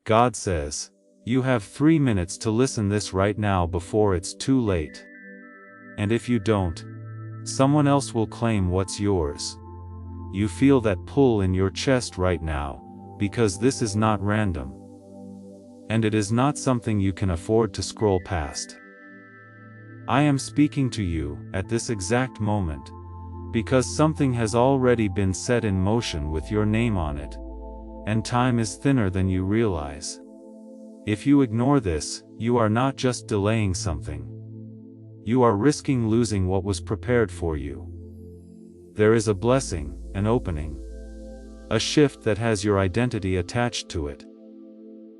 God says, you have 3 minutes to listen this right now before it's too late. And if you don't, someone else will claim what's yours. You feel that pull in your chest right now, because this is not random. And it is not something you can afford to scroll past. I am speaking to you, at this exact moment, because something has already been set in motion with your name on it, and time is thinner than you realize. If you ignore this, you are not just delaying something. You are risking losing what was prepared for you. There is a blessing, an opening, a shift that has your identity attached to it.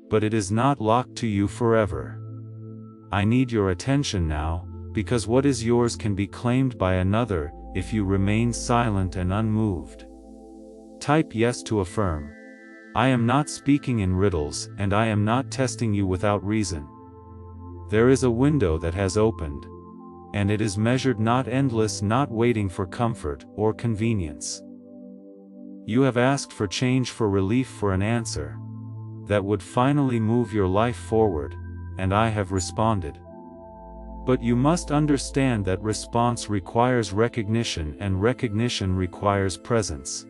But it is not locked to you forever. I need your attention now, because what is yours can be claimed by another if you remain silent and unmoved. Type yes to affirm. I am not speaking in riddles, and I am not testing you without reason. There is a window that has opened, and it is measured, not endless, not waiting for comfort or convenience. You have asked for change, for relief, for an answer that would finally move your life forward, and I have responded. But you must understand that response requires recognition, and recognition requires presence.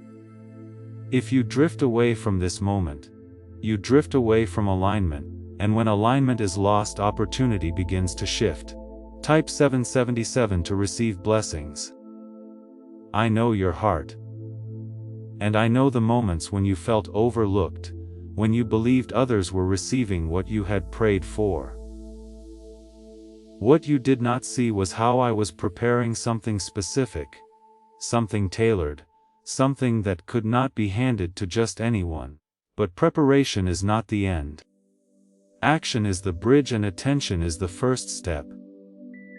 If you drift away from this moment, you drift away from alignment, and when alignment is lost, opportunity begins to shift. Type 777 to receive blessings. I know your heart. And I know the moments when you felt overlooked, when you believed others were receiving what you had prayed for. What you did not see was how I was preparing something specific, something tailored, something that could not be handed to just anyone. But preparation is not the end. Action is the bridge, and attention is the first step.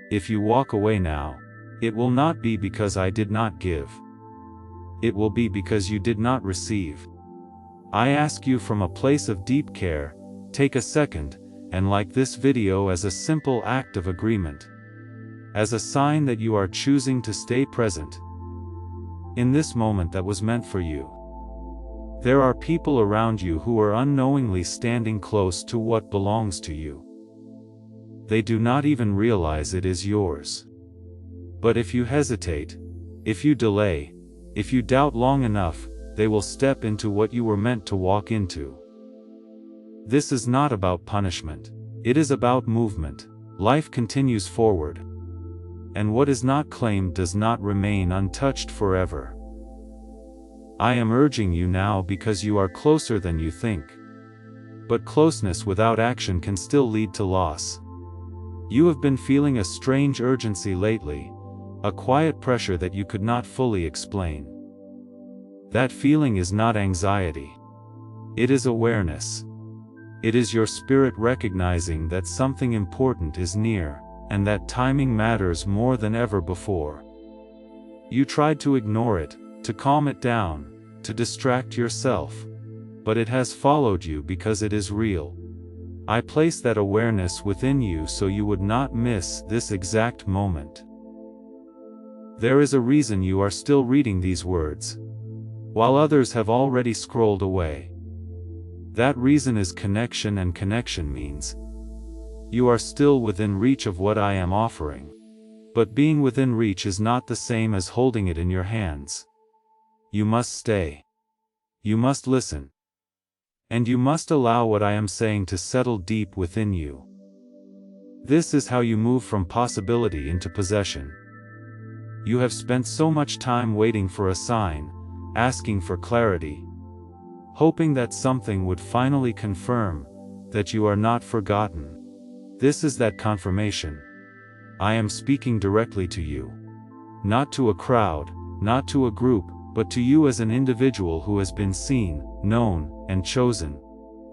If you walk away now, it will not be because I did not give. It will be because you did not receive. I ask you from a place of deep care, take a second, and like this video as a simple act of agreement. As a sign that you are choosing to stay present in this moment that was meant for you. There are people around you who are unknowingly standing close to what belongs to you. They do not even realize it is yours. But if you hesitate, if you delay, if you doubt long enough, they will step into what you were meant to walk into. This is not about punishment. It is about movement. Life continues forward. And what is not claimed does not remain untouched forever. I am urging you now because you are closer than you think. But closeness without action can still lead to loss. You have been feeling a strange urgency lately, a quiet pressure that you could not fully explain. That feeling is not anxiety. It is awareness. It is your spirit recognizing that something important is near, and that timing matters more than ever before. You tried to ignore it, to calm it down, to distract yourself. But it has followed you because it is real. I place that awareness within you so you would not miss this exact moment. There is a reason you are still reading these words, while others have already scrolled away. That reason is connection, and connection means you are still within reach of what I am offering. But being within reach is not the same as holding it in your hands. You must stay. You must listen. And you must allow what I am saying to settle deep within you. This is how you move from possibility into possession. You have spent so much time waiting for a sign, asking for clarity, hoping that something would finally confirm that you are not forgotten. This is that confirmation. I am speaking directly to you. Not to a crowd, not to a group, but to you as an individual who has been seen, known, and chosen.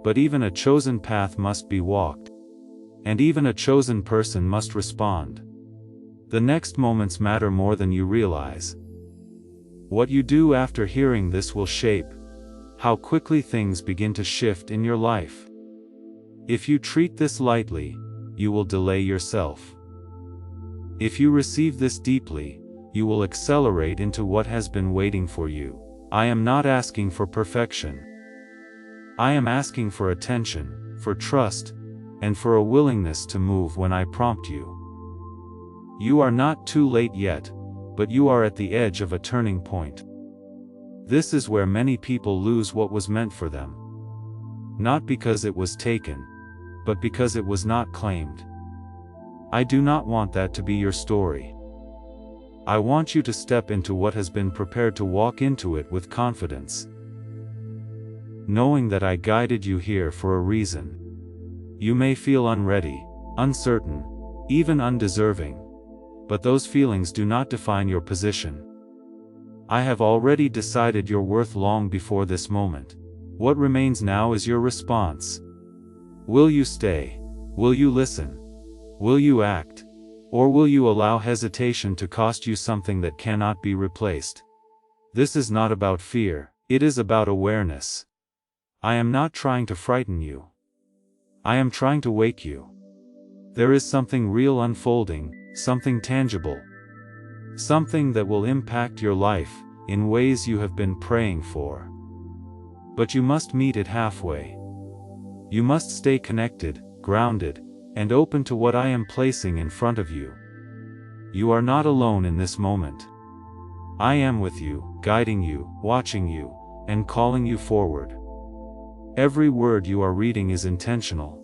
But even a chosen path must be walked. And even a chosen person must respond. The next moments matter more than you realize. What you do after hearing this will shape how quickly things begin to shift in your life. If you treat this lightly, you will delay yourself. If you receive this deeply, you will accelerate into what has been waiting for you. I am not asking for perfection. I am asking for attention, for trust, and for a willingness to move when I prompt you. You are not too late yet, but you are at the edge of a turning point. This is where many people lose what was meant for them. Not because it was taken, but because it was not claimed. I do not want that to be your story. I want you to step into what has been prepared, to walk into it with confidence, knowing that I guided you here for a reason. You may feel unready, uncertain, even undeserving, but those feelings do not define your position. I have already decided your worth long before this moment. What remains now is your response. Will you stay? Will you listen? Will you act? Or will you allow hesitation to cost you something that cannot be replaced? This is not about fear, it is about awareness. I am not trying to frighten you. I am trying to wake you. There is something real unfolding, something tangible. Something that will impact your life in ways you have been praying for. But you must meet it halfway. You must stay connected, grounded, and open to what I am placing in front of you. You are not alone in this moment. I am with you, guiding you, watching you, and calling you forward. Every word you are reading is intentional.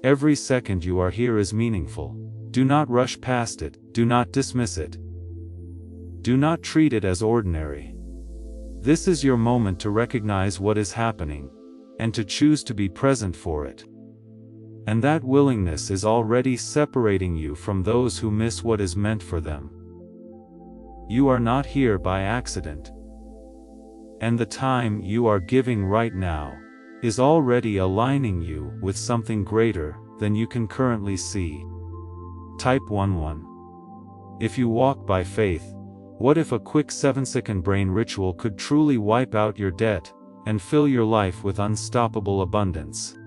Every second you are here is meaningful. Do not rush past it, do not dismiss it. Do not treat it as ordinary. This is your moment to recognize what is happening, and to choose to be present for it. And that willingness is already separating you from those who miss what is meant for them. You are not here by accident. And the time you are giving right now is already aligning you with something greater than you can currently see. Type 11. If you walk by faith, what if a quick 7-second brain ritual could truly wipe out your debt and fill your life with unstoppable abundance?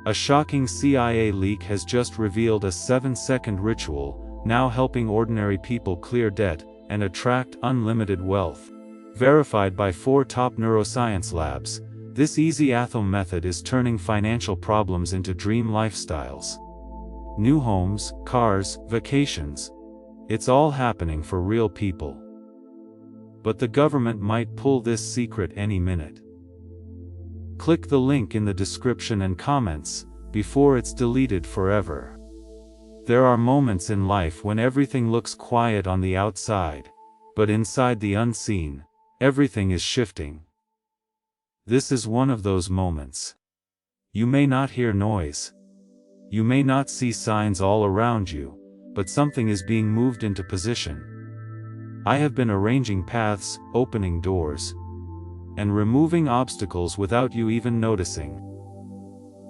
A shocking CIA leak has just revealed a 7-second ritual, now helping ordinary people clear debt and attract unlimited wealth. Verified by 4 top neuroscience labs, this easy Athom method is turning financial problems into dream lifestyles. New homes, cars, vacations. It's all happening for real people. But the government might pull this secret any minute. Click the link in the description and comments before it's deleted forever. There are moments in life when everything looks quiet on the outside, but inside the unseen, everything is shifting. This is one of those moments. You may not hear noise. You may not see signs all around you, but something is being moved into position. I have been arranging paths, opening doors, and removing obstacles without you even noticing.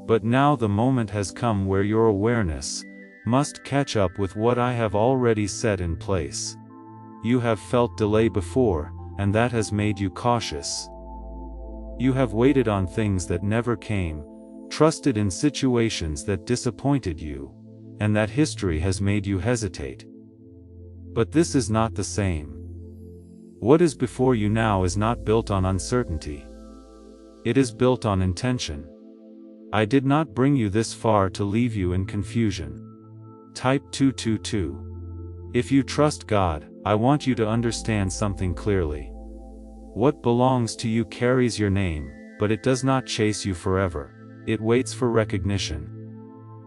But now the moment has come where your awareness must catch up with what I have already set in place. You have felt delay before, and that has made you cautious. You have waited on things that never came, trusted in situations that disappointed you, and that history has made you hesitate. But this is not the same. What is before you now is not built on uncertainty. It is built on intention. I did not bring you this far to leave you in confusion. Type 222. If you trust God, I want you to understand something clearly. What belongs to you carries your name, but it does not chase you forever. It waits for recognition.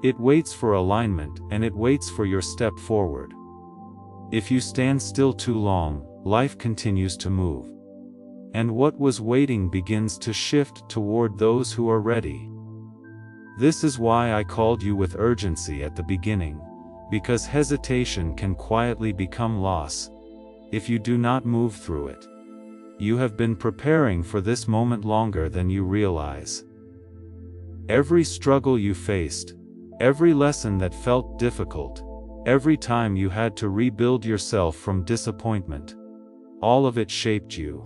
It waits for alignment, and it waits for your step forward. If you stand still too long, life continues to move. And what was waiting begins to shift toward those who are ready. This is why I called you with urgency at the beginning, because hesitation can quietly become loss if you do not move through it. You have been preparing for this moment longer than you realize. Every struggle you faced, every lesson that felt difficult, every time you had to rebuild yourself from disappointment, all of it shaped you.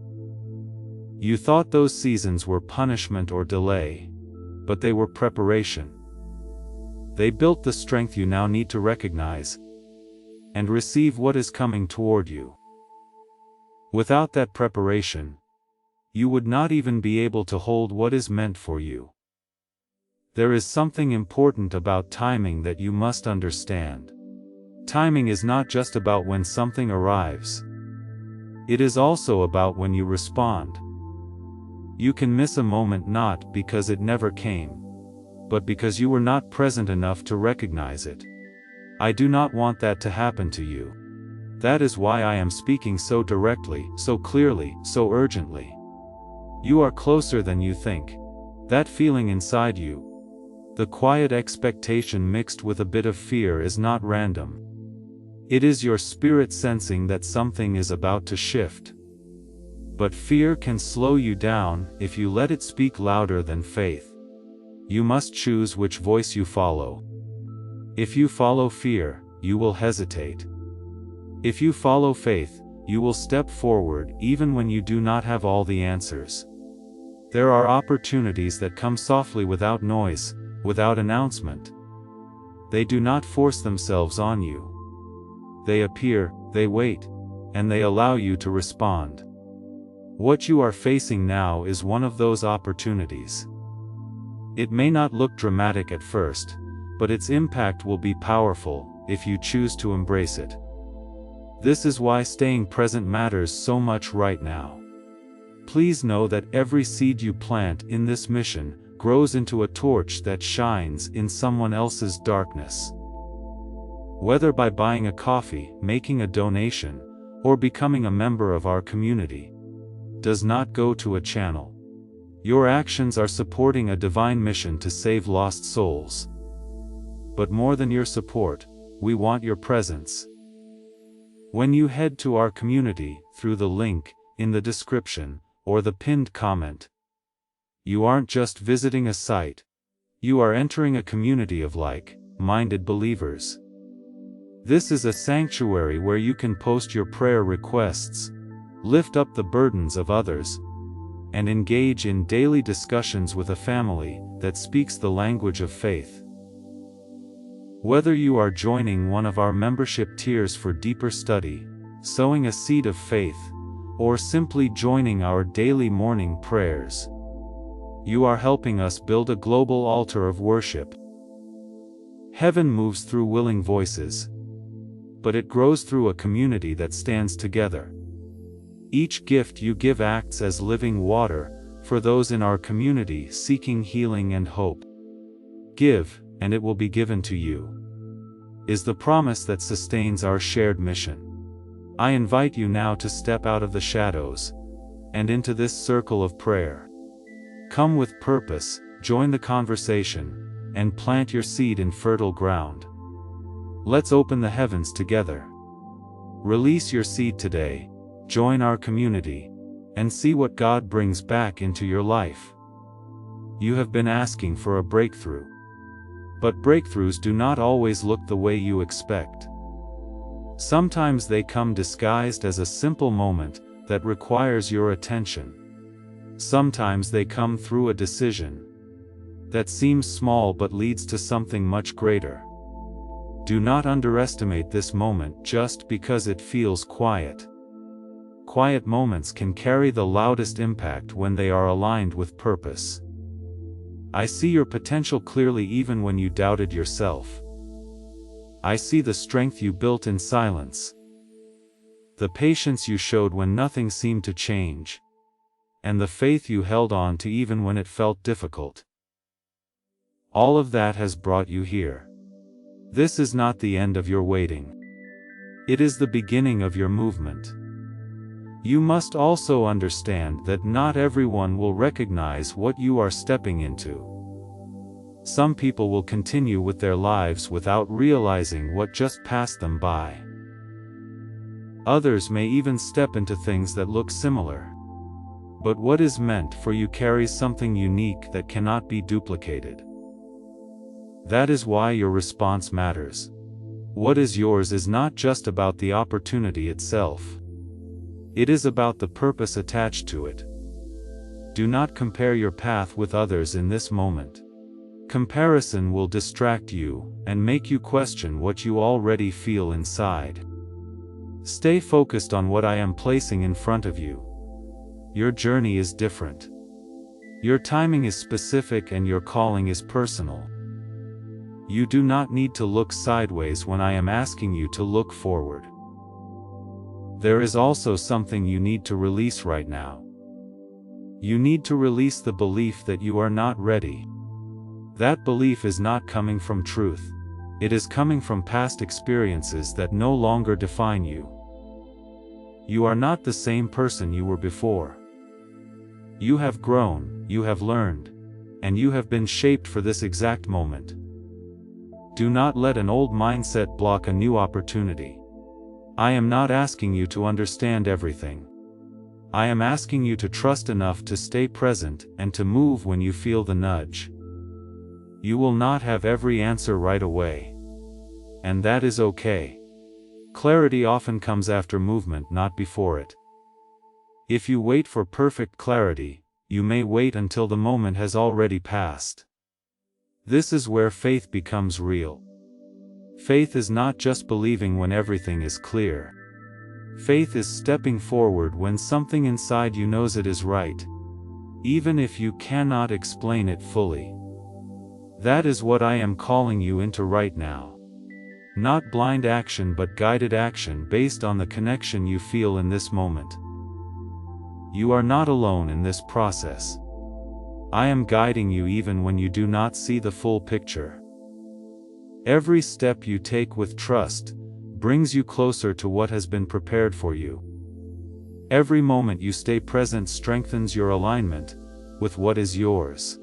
You thought those seasons were punishment or delay, but they were preparation. They built the strength you now need to recognize and receive what is coming toward you. Without that preparation, you would not even be able to hold what is meant for you. There is something important about timing that you must understand. Timing is not just about when something arrives. It is also about when you respond. You can miss a moment not because it never came, but because you were not present enough to recognize it. I do not want that to happen to you. That is why I am speaking so directly, so clearly, so urgently. You are closer than you think. That feeling inside you, the quiet expectation mixed with a bit of fear, is not random. It is your spirit sensing that something is about to shift. But fear can slow you down if you let it speak louder than faith. You must choose which voice you follow. If you follow fear, you will hesitate. If you follow faith, you will step forward even when you do not have all the answers. There are opportunities that come softly without noise, without announcement. They do not force themselves on you. They appear, they wait, and they allow you to respond. What you are facing now is one of those opportunities. It may not look dramatic at first, but its impact will be powerful if you choose to embrace it. This is why staying present matters so much right now. Please know that every seed you plant in this mission grows into a torch that shines in someone else's darkness. Whether by buying a coffee, making a donation, or becoming a member of our community, does not go to a channel. Your actions are supporting a divine mission to save lost souls. But more than your support, we want your presence. When you head to our community through the link in the description or the pinned comment, you aren't just visiting a site, you are entering a community of like-minded believers. This is a sanctuary where you can post your prayer requests, lift up the burdens of others, and engage in daily discussions with a family that speaks the language of faith. Whether you are joining one of our membership tiers for deeper study, sowing a seed of faith, or simply joining our daily morning prayers, you are helping us build a global altar of worship. Heaven moves through willing voices, but it grows through a community that stands together. Each gift you give acts as living water for those in our community seeking healing and hope. Give, and it will be given to you, is the promise that sustains our shared mission. I invite you now to step out of the shadows and into this circle of prayer. Come with purpose, join the conversation, and plant your seed in fertile ground. Let's open the heavens together. Release your seed today, join our community, and see what God brings back into your life. You have been asking for a breakthrough. But breakthroughs do not always look the way you expect. Sometimes they come disguised as a simple moment that requires your attention. Sometimes they come through a decision that seems small but leads to something much greater. Do not underestimate this moment just because it feels quiet. Quiet moments can carry the loudest impact when they are aligned with purpose. I see your potential clearly even when you doubted yourself. I see the strength you built in silence, the patience you showed when nothing seemed to change, and the faith you held on to even when it felt difficult. All of that has brought you here. This is not the end of your waiting. It is the beginning of your movement. You must also understand that not everyone will recognize what you are stepping into. Some people will continue with their lives without realizing what just passed them by. Others may even step into things that look similar. But what is meant for you carries something unique that cannot be duplicated. That is why your response matters. What is yours is not just about the opportunity itself. It is about the purpose attached to it. Do not compare your path with others in this moment. Comparison will distract you and make you question what you already feel inside. Stay focused on what I am placing in front of you. Your journey is different. Your timing is specific and your calling is personal. You do not need to look sideways when I am asking you to look forward. There is also something you need to release right now. You need to release the belief that you are not ready. That belief is not coming from truth. It is coming from past experiences that no longer define you. You are not the same person you were before. You have grown, you have learned, and you have been shaped for this exact moment. Do not let an old mindset block a new opportunity. I am not asking you to understand everything. I am asking you to trust enough to stay present and to move when you feel the nudge. You will not have every answer right away. And that is okay. Clarity often comes after movement, not before it. If you wait for perfect clarity, you may wait until the moment has already passed. This is where faith becomes real. Faith is not just believing when everything is clear. Faith is stepping forward when something inside you knows it is right, even if you cannot explain it fully. That is what I am calling you into right now. Not blind action but guided action based on the connection you feel in this moment. You are not alone in this process. I am guiding you even when you do not see the full picture. Every step you take with trust brings you closer to what has been prepared for you. Every moment you stay present strengthens your alignment with what is yours.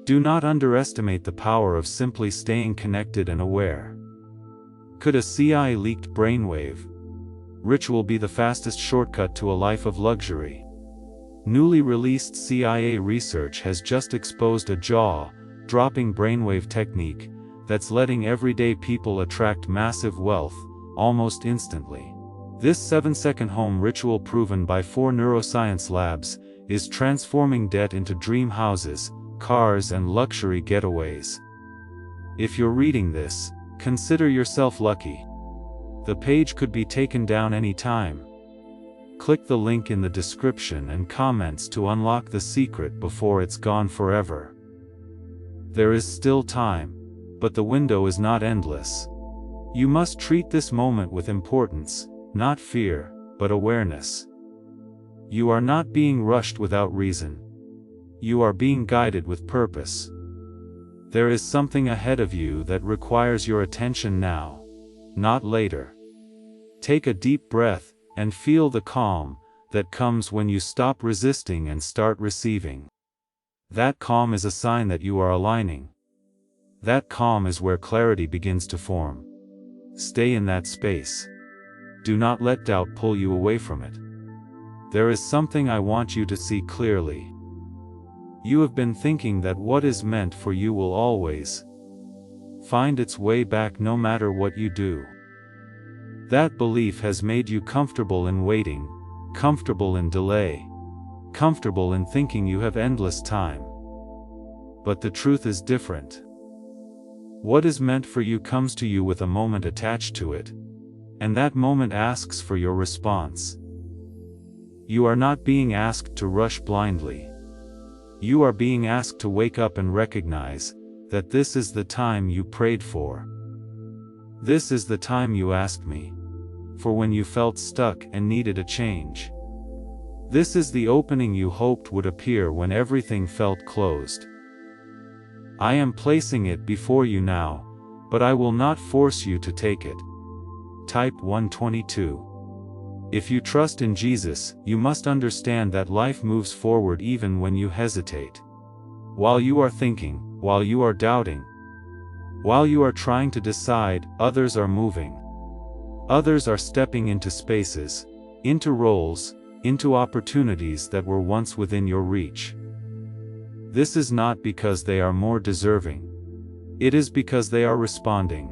Do not underestimate the power of simply staying connected and aware. Could a CIA-leaked brainwave ritual be the fastest shortcut to a life of luxury? Newly released CIA research has just exposed a jaw-dropping brainwave technique that's letting everyday people attract massive wealth almost instantly. This 7-second home ritual, proven by 4 neuroscience labs, is transforming debt into dream houses, cars, and luxury getaways. If you're reading this, consider yourself lucky. The page could be taken down anytime. Click the link in the description and comments to unlock the secret before it's gone forever. There is still time, but the window is not endless. You must treat this moment with importance, not fear, but awareness. You are not being rushed without reason. You are being guided with purpose. There is something ahead of you that requires your attention now, not later. Take a deep breath and feel the calm that comes when you stop resisting and start receiving. That calm is a sign that you are aligning. That calm is where clarity begins to form. Stay in that space. Do not let doubt pull you away from it. There is something I want you to see clearly. You have been thinking that what is meant for you will always find its way back no matter what you do. That belief has made you comfortable in waiting, comfortable in delay, comfortable in thinking you have endless time. But the truth is different. What is meant for you comes to you with a moment attached to it, and that moment asks for your response. You are not being asked to rush blindly. You are being asked to wake up and recognize that this is the time you prayed for. This is the time you asked me for when you felt stuck and needed a change. This is the opening you hoped would appear when everything felt closed. I am placing it before you now, but I will not force you to take it. Type 122. If you trust in Jesus, you must understand that life moves forward even when you hesitate. While you are thinking, while you are doubting, while you are trying to decide, others are moving. Others are stepping into spaces, into roles, into opportunities that were once within your reach. This is not because they are more deserving. It is because they are responding.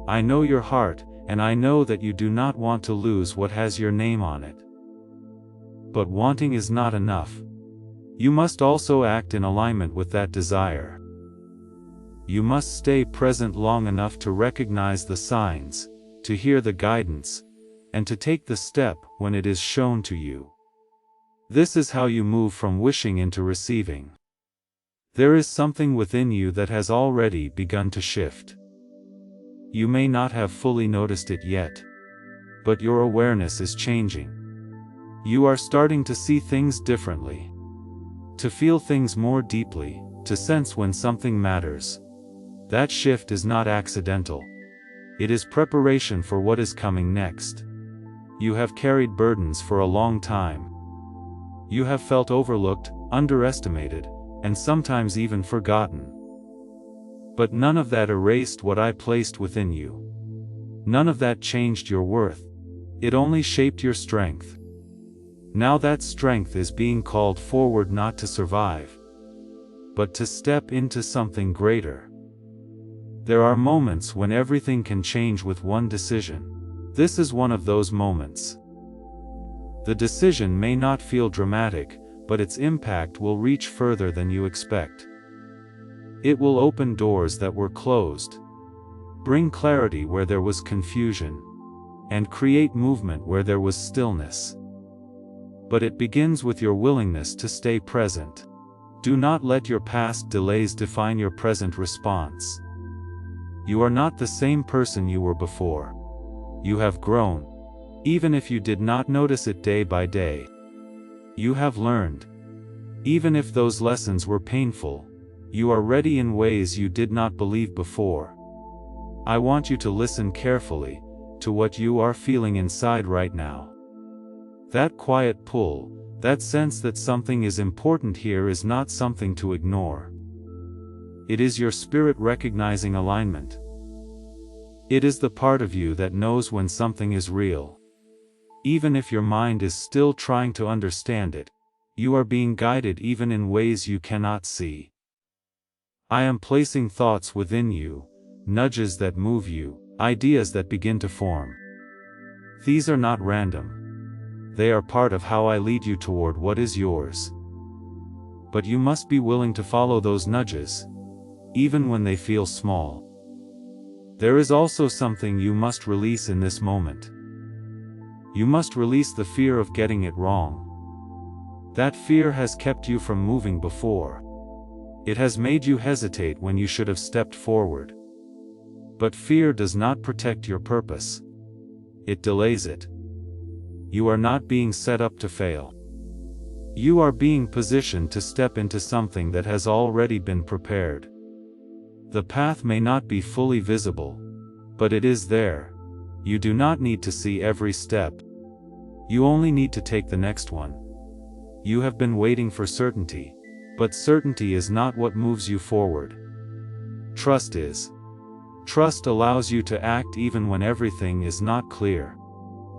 I know your heart, and I know that you do not want to lose what has your name on it. But wanting is not enough. You must also act in alignment with that desire. You must stay present long enough to recognize the signs, to hear the guidance, and to take the step when it is shown to you. This is how you move from wishing into receiving. There is something within you that has already begun to shift. You may not have fully noticed it yet, but your awareness is changing. You are starting to see things differently, to feel things more deeply, to sense when something matters. That shift is not accidental. It is preparation for what is coming next. You have carried burdens for a long time. You have felt overlooked, underestimated, and sometimes even forgotten. But none of that erased what I placed within you. None of that changed your worth. It only shaped your strength. Now that strength is being called forward, not to survive, but to step into something greater. There are moments when everything can change with one decision. This is one of those moments. The decision may not feel dramatic, but its impact will reach further than you expect. It will open doors that were closed, bring clarity where there was confusion, and create movement where there was stillness. But it begins with your willingness to stay present. Do not let your past delays define your present response. You are not the same person you were before. You have grown, even if you did not notice it day by day. You have learned. Even if those lessons were painful, you are ready in ways you did not believe before. I want you to listen carefully to what you are feeling inside right now. That quiet pull, that sense that something is important here, is not something to ignore. It is your spirit recognizing alignment. It is the part of you that knows when something is real. Even if your mind is still trying to understand it, you are being guided even in ways you cannot see. I am placing thoughts within you, nudges that move you, ideas that begin to form. These are not random. They are part of how I lead you toward what is yours. But you must be willing to follow those nudges, even when they feel small. There is also something you must release in this moment. You must release the fear of getting it wrong. That fear has kept you from moving before. It has made you hesitate when you should have stepped forward. But fear does not protect your purpose. It delays it. You are not being set up to fail. You are being positioned to step into something that has already been prepared. The path may not be fully visible, but it is there. You do not need to see every step. You only need to take the next one. You have been waiting for certainty, but certainty is not what moves you forward. Trust is. Trust allows you to act even when everything is not clear.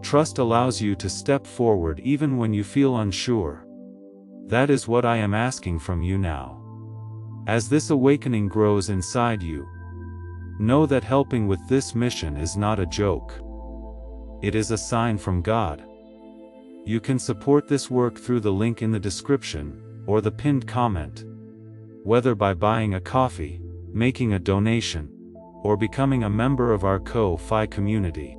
Trust allows you to step forward even when you feel unsure. That is what I am asking from you now. As this awakening grows inside you, know that helping with this mission is not a joke. It is a sign from God. You can support this work through the link in the description, or the pinned comment. Whether by buying a coffee, making a donation, or becoming a member of our Ko-Fi community.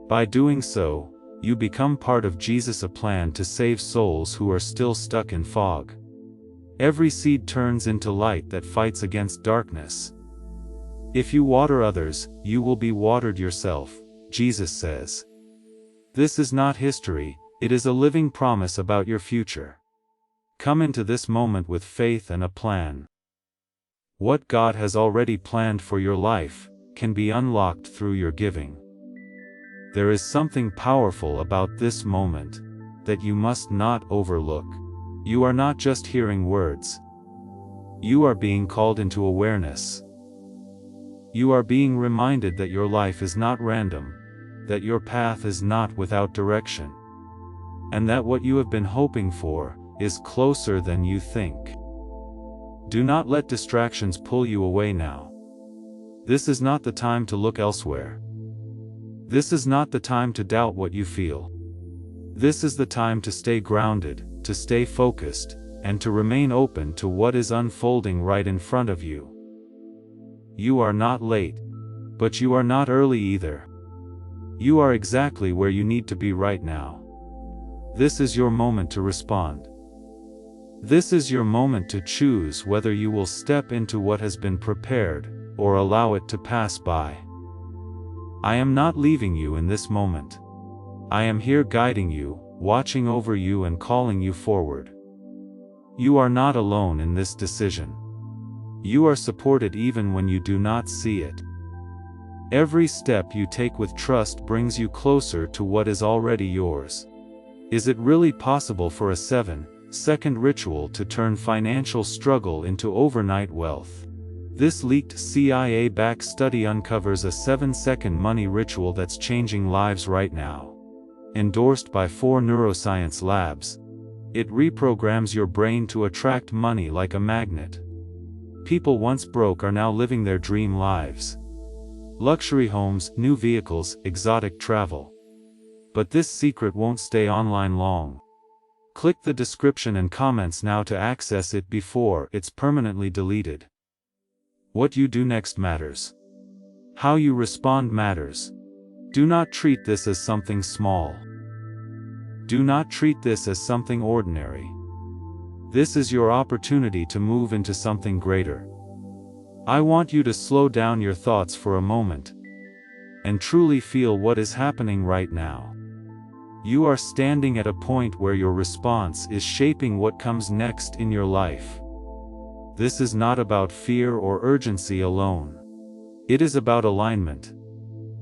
By doing so, you become part of Jesus' plan to save souls who are still stuck in fog. Every seed turns into light that fights against darkness. If you water others, you will be watered yourself, Jesus says. This is not history, it is a living promise about your future. Come into this moment with faith and a plan. What God has already planned for your life can be unlocked through your giving. There is something powerful about this moment that you must not overlook. You are not just hearing words. You are being called into awareness. You are being reminded that your life is not random, that your path is not without direction, and that what you have been hoping for is closer than you think. Do not let distractions pull you away now. This is not the time to look elsewhere. This is not the time to doubt what you feel. This is the time to stay grounded, to stay focused, and to remain open to what is unfolding right in front of you. You are not late, but you are not early either. You are exactly where you need to be right now. This is your moment to respond. This is your moment to choose whether you will step into what has been prepared, or allow it to pass by. I am not leaving you in this moment. I am here guiding you, watching over you and calling you forward. You are not alone in this decision. You are supported even when you do not see it. Every step you take with trust brings you closer to what is already yours. Is it really possible for a 7-second ritual to turn financial struggle into overnight wealth? This leaked CIA-backed study uncovers a 7-second money ritual that's changing lives right now. Endorsed by 4 neuroscience labs, it reprograms your brain to attract money like a magnet. People once broke are now living their dream lives. Luxury homes, new vehicles, exotic travel. But this secret won't stay online long. Click the description and comments now to access it before it's permanently deleted. What you do next matters. How you respond matters. Do not treat this as something small. Do not treat this as something ordinary. This is your opportunity to move into something greater. I want you to slow down your thoughts for a moment and truly feel what is happening right now. You are standing at a point where your response is shaping what comes next in your life. This is not about fear or urgency alone. It is about alignment.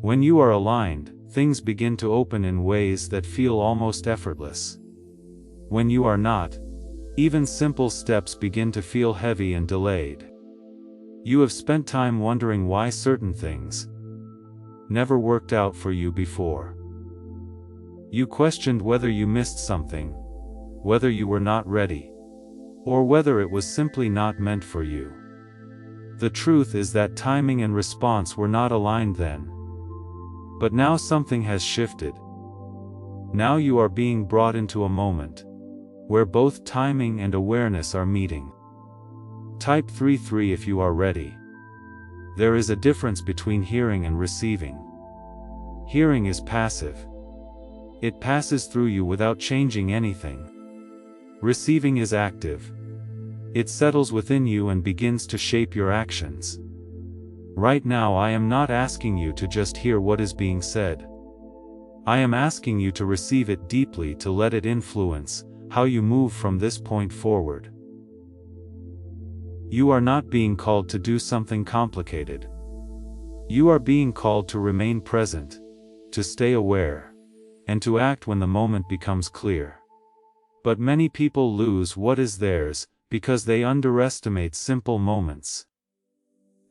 When you are aligned, things begin to open in ways that feel almost effortless. When you are not, even simple steps begin to feel heavy and delayed. You have spent time wondering why certain things never worked out for you before. You questioned whether you missed something, whether you were not ready, or whether it was simply not meant for you. The truth is that timing and response were not aligned then. But now something has shifted. Now you are being brought into a moment where both timing and awareness are meeting. Type 3-3 if you are ready. There is a difference between hearing and receiving. Hearing is passive. It passes through you without changing anything. Receiving is active. It settles within you and begins to shape your actions. Right now I am not asking you to just hear what is being said. I am asking you to receive it deeply, to let it influence how you move from this point forward. You are not being called to do something complicated. You are being called to remain present, to stay aware, and to act when the moment becomes clear. But many people lose what is theirs because they underestimate simple moments.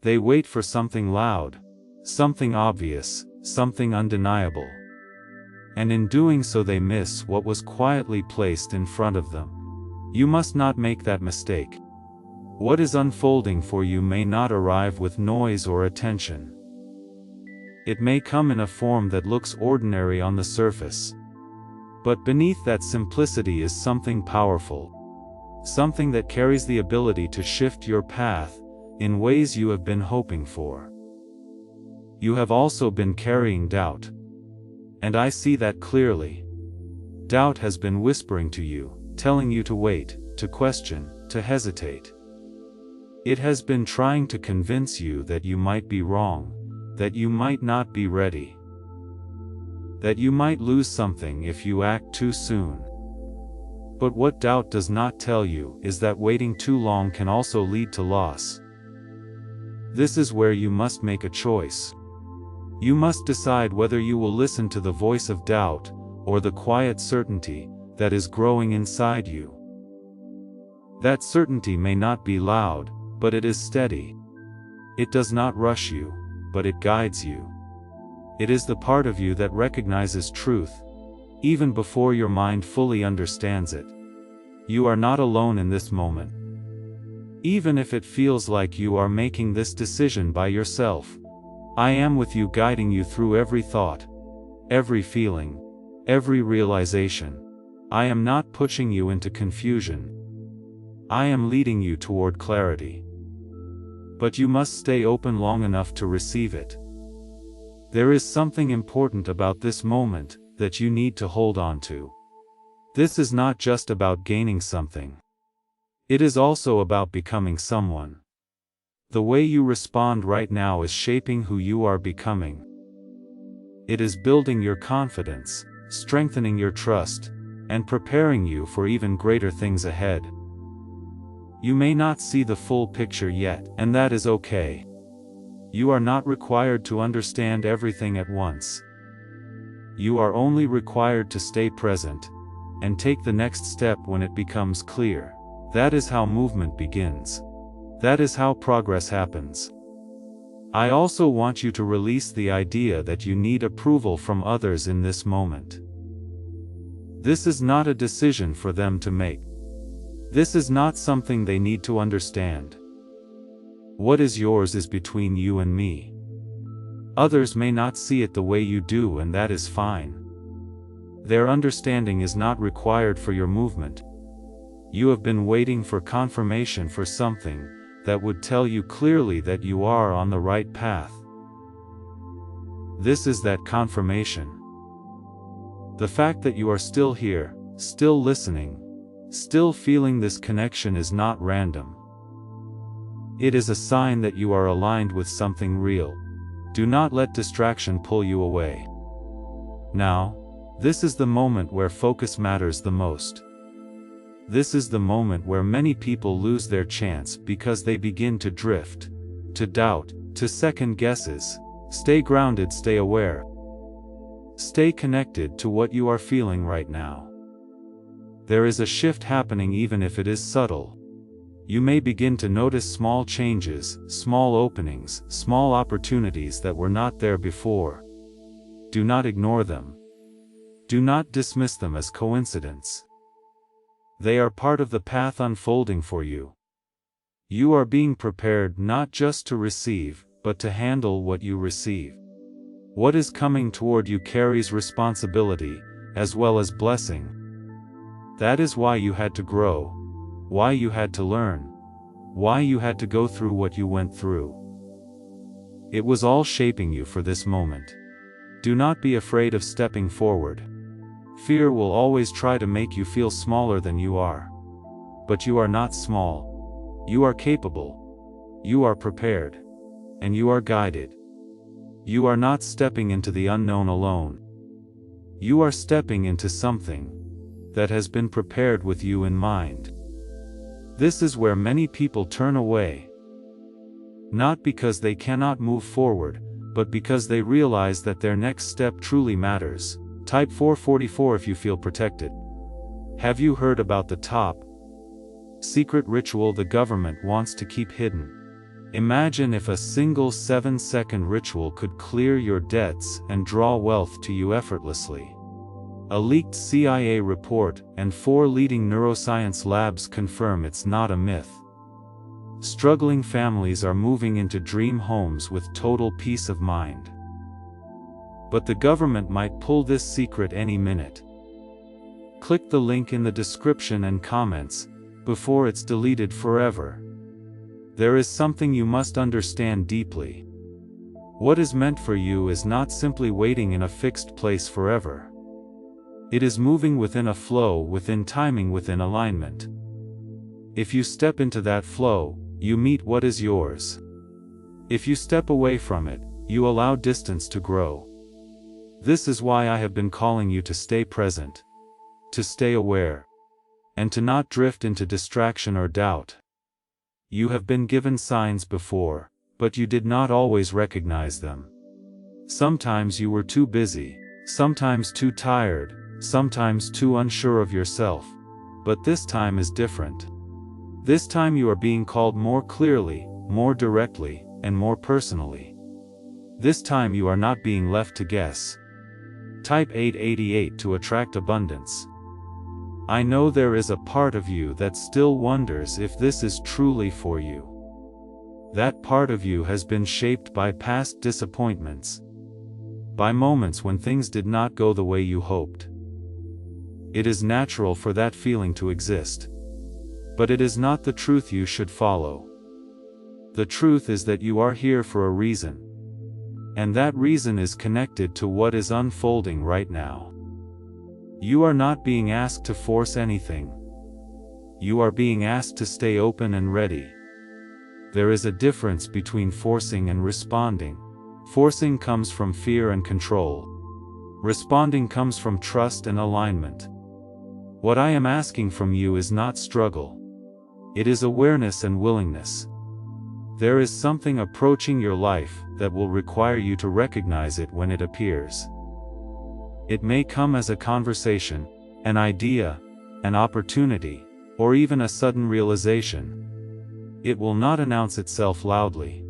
They wait for something loud, something obvious, something undeniable. And in doing so they miss what was quietly placed in front of them. You must not make that mistake. What is unfolding for you may not arrive with noise or attention. It may come in a form that looks ordinary on the surface. But beneath that simplicity is something powerful. Something that carries the ability to shift your path in ways you have been hoping for. You have also been carrying doubt. And I see that clearly. Doubt has been whispering to you, telling you to wait, to question, to hesitate. It has been trying to convince you that you might be wrong, that you might not be ready, that you might lose something if you act too soon. But what doubt does not tell you is that waiting too long can also lead to loss. This is where you must make a choice. You must decide whether you will listen to the voice of doubt, or the quiet certainty that is growing inside you. That certainty may not be loud, but it is steady. It does not rush you, but it guides you. It is the part of you that recognizes truth, even before your mind fully understands it. You are not alone in this moment. Even if it feels like you are making this decision by yourself, I am with you, guiding you through every thought, every feeling, every realization. I am not pushing you into confusion. I am leading you toward clarity. But you must stay open long enough to receive it. There is something important about this moment that you need to hold on to. This is not just about gaining something. It is also about becoming someone. The way you respond right now is shaping who you are becoming. It is building your confidence, strengthening your trust, and preparing you for even greater things ahead. You may not see the full picture yet, and that is okay. You are not required to understand everything at once. You are only required to stay present, and take the next step when it becomes clear. That is how movement begins. That is how progress happens. I also want you to release the idea that you need approval from others in this moment. This is not a decision for them to make. This is not something they need to understand. What is yours is between you and me. Others may not see it the way you do, and that is fine. Their understanding is not required for your movement. You have been waiting for confirmation for something that would tell you clearly that you are on the right path. This is that confirmation. The fact that you are still here, still listening, still feeling this connection is not random. It is a sign that you are aligned with something real. Do not let distraction pull you away. Now, this is the moment where focus matters the most. This is the moment where many people lose their chance because they begin to drift, to doubt, to second guesses. Stay grounded, stay aware. Stay connected to what you are feeling right now. There is a shift happening, even if it is subtle. You may begin to notice small changes, small openings, small opportunities that were not there before. Do not ignore them. Do not dismiss them as coincidence. They are part of the path unfolding for you. You are being prepared not just to receive, but to handle what you receive. What is coming toward you carries responsibility, as well as blessing. That is why you had to grow, why you had to learn, why you had to go through what you went through. It was all shaping you for this moment. Do not be afraid of stepping forward. Fear will always try to make you feel smaller than you are. But you are not small. You are capable. You are prepared. And you are guided. You are not stepping into the unknown alone. You are stepping into something that has been prepared with you in mind. This is where many people turn away. Not because they cannot move forward, but because they realize that their next step truly matters. Type 444 if you feel protected. Have you heard about the top secret ritual the government wants to keep hidden? Imagine if a single 7-second ritual could clear your debts and draw wealth to you effortlessly. A leaked CIA report and 4 leading neuroscience labs confirm it's not a myth. Struggling families are moving into dream homes with total peace of mind. But the government might pull this secret any minute. Click the link in the description and comments, before it's deleted forever. There is something you must understand deeply. What is meant for you is not simply waiting in a fixed place forever. It is moving within a flow, within timing, within alignment. If you step into that flow, you meet what is yours. If you step away from it, you allow distance to grow. This is why I have been calling you to stay present, to stay aware, and to not drift into distraction or doubt. You have been given signs before, but you did not always recognize them. Sometimes you were too busy, sometimes too tired, sometimes too unsure of yourself. But this time is different. This time you are being called more clearly, more directly, and more personally. This time you are not being left to guess. Type 888 to attract abundance. I know there is a part of you that still wonders if this is truly for you. That part of you has been shaped by past disappointments, by moments when things did not go the way you hoped. It is natural for that feeling to exist. But it is not the truth you should follow. The truth is that you are here for a reason. And that reason is connected to what is unfolding right now. You are not being asked to force anything. You are being asked to stay open and ready. There is a difference between forcing and responding. Forcing comes from fear and control. Responding comes from trust and alignment. What I am asking from you is not struggle. It is awareness and willingness. There is something approaching your life that will require you to recognize it when it appears. It may come as a conversation, an idea, an opportunity, or even a sudden realization. It will not announce itself loudly,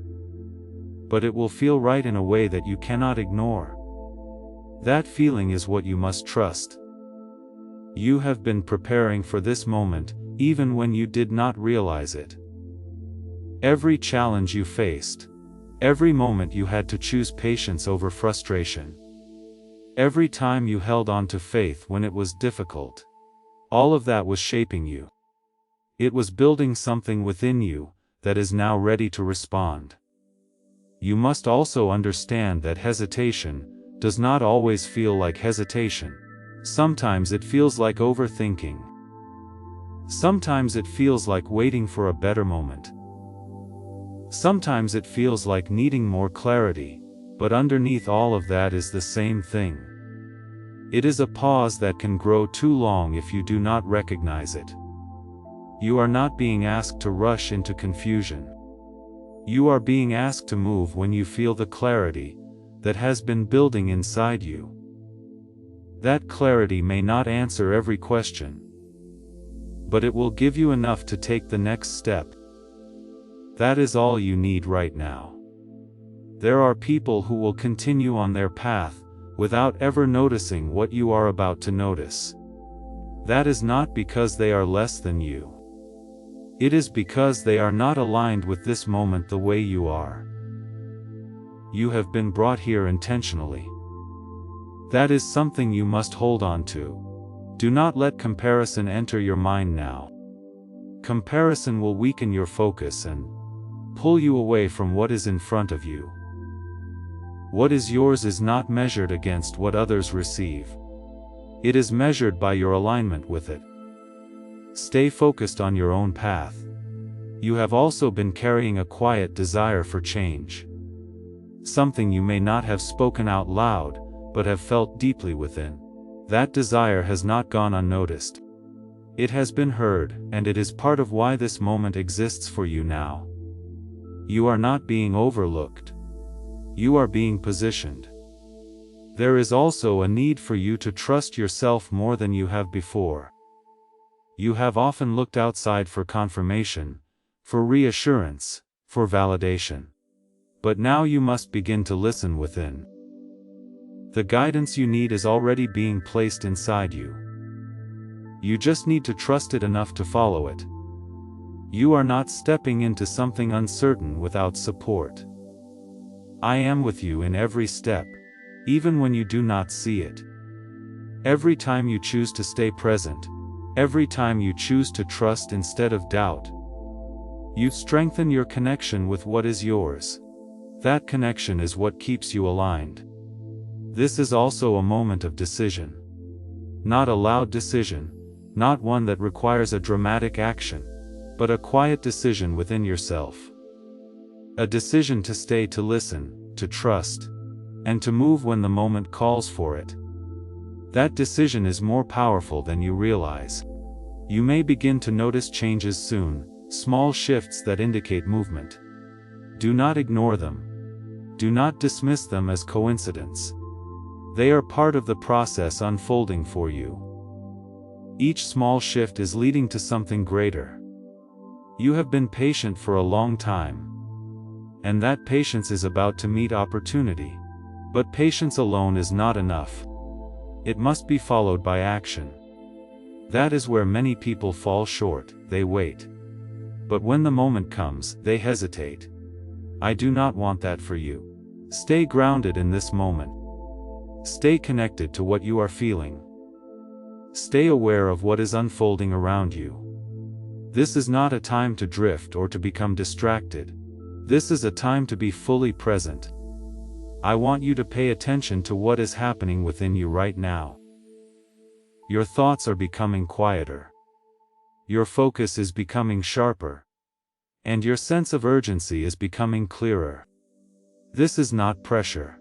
but it will feel right in a way that you cannot ignore. That feeling is what you must trust. You have been preparing for this moment, even when you did not realize it. Every challenge you faced, every moment you had to choose patience over frustration, every time you held on to faith when it was difficult, all of that was shaping you. It was building something within you that is now ready to respond. You must also understand that hesitation does not always feel like hesitation. Sometimes it feels like overthinking. Sometimes it feels like waiting for a better moment. Sometimes it feels like needing more clarity, but underneath all of that is the same thing. It is a pause that can grow too long if you do not recognize it. You are not being asked to rush into confusion. You are being asked to move when you feel the clarity that has been building inside you. That clarity may not answer every question, but it will give you enough to take the next step. That is all you need right now. There are people who will continue on their path without ever noticing what you are about to notice. That is not because they are less than you. It is because they are not aligned with this moment the way you are. You have been brought here intentionally. That is something you must hold on to. Do not let comparison enter your mind now. Comparison will weaken your focus and pull you away from what is in front of you. What is yours is not measured against what others receive. It is measured by your alignment with it. Stay focused on your own path. You have also been carrying a quiet desire for change. Something you may not have spoken out loud, but have felt deeply within. That desire has not gone unnoticed. It has been heard, and it is part of why this moment exists for you now. You are not being overlooked. You are being positioned. There is also a need for you to trust yourself more than you have before. You have often looked outside for confirmation, for reassurance, for validation. But now you must begin to listen within. The guidance you need is already being placed inside you. You just need to trust it enough to follow it. You are not stepping into something uncertain without support. I am with you in every step, even when you do not see it. Every time you choose to stay present, every time you choose to trust instead of doubt, you strengthen your connection with what is yours. That connection is what keeps you aligned. This is also a moment of decision. Not a loud decision, not one that requires a dramatic action, but a quiet decision within yourself. A decision to stay, to listen, to trust, and to move when the moment calls for it. That decision is more powerful than you realize. You may begin to notice changes soon, small shifts that indicate movement. Do not ignore them. Do not dismiss them as coincidence. They are part of the process unfolding for you. Each small shift is leading to something greater. You have been patient for a long time, and that patience is about to meet opportunity. But patience alone is not enough. It must be followed by action. That is where many people fall short. They wait. But when the moment comes, they hesitate. I do not want that for you. Stay grounded in this moment. Stay connected to what you are feeling. Stay aware of what is unfolding around you. This is not a time to drift or to become distracted. This is a time to be fully present. I want you to pay attention to what is happening within you right now. Your thoughts are becoming quieter. Your focus is becoming sharper. And your sense of urgency is becoming clearer. This is not pressure.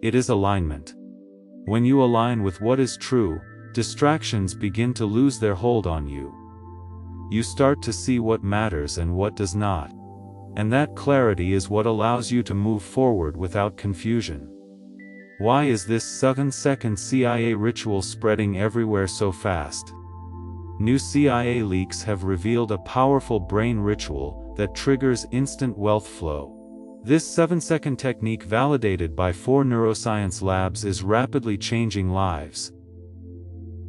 It is alignment. When you align with what is true, distractions begin to lose their hold on you. You start to see what matters and what does not. And that clarity is what allows you to move forward without confusion. Why is this 7-second CIA ritual spreading everywhere so fast? New CIA leaks have revealed a powerful brain ritual that triggers instant wealth flow. This 7-second technique, validated by 4 neuroscience labs, is rapidly changing lives.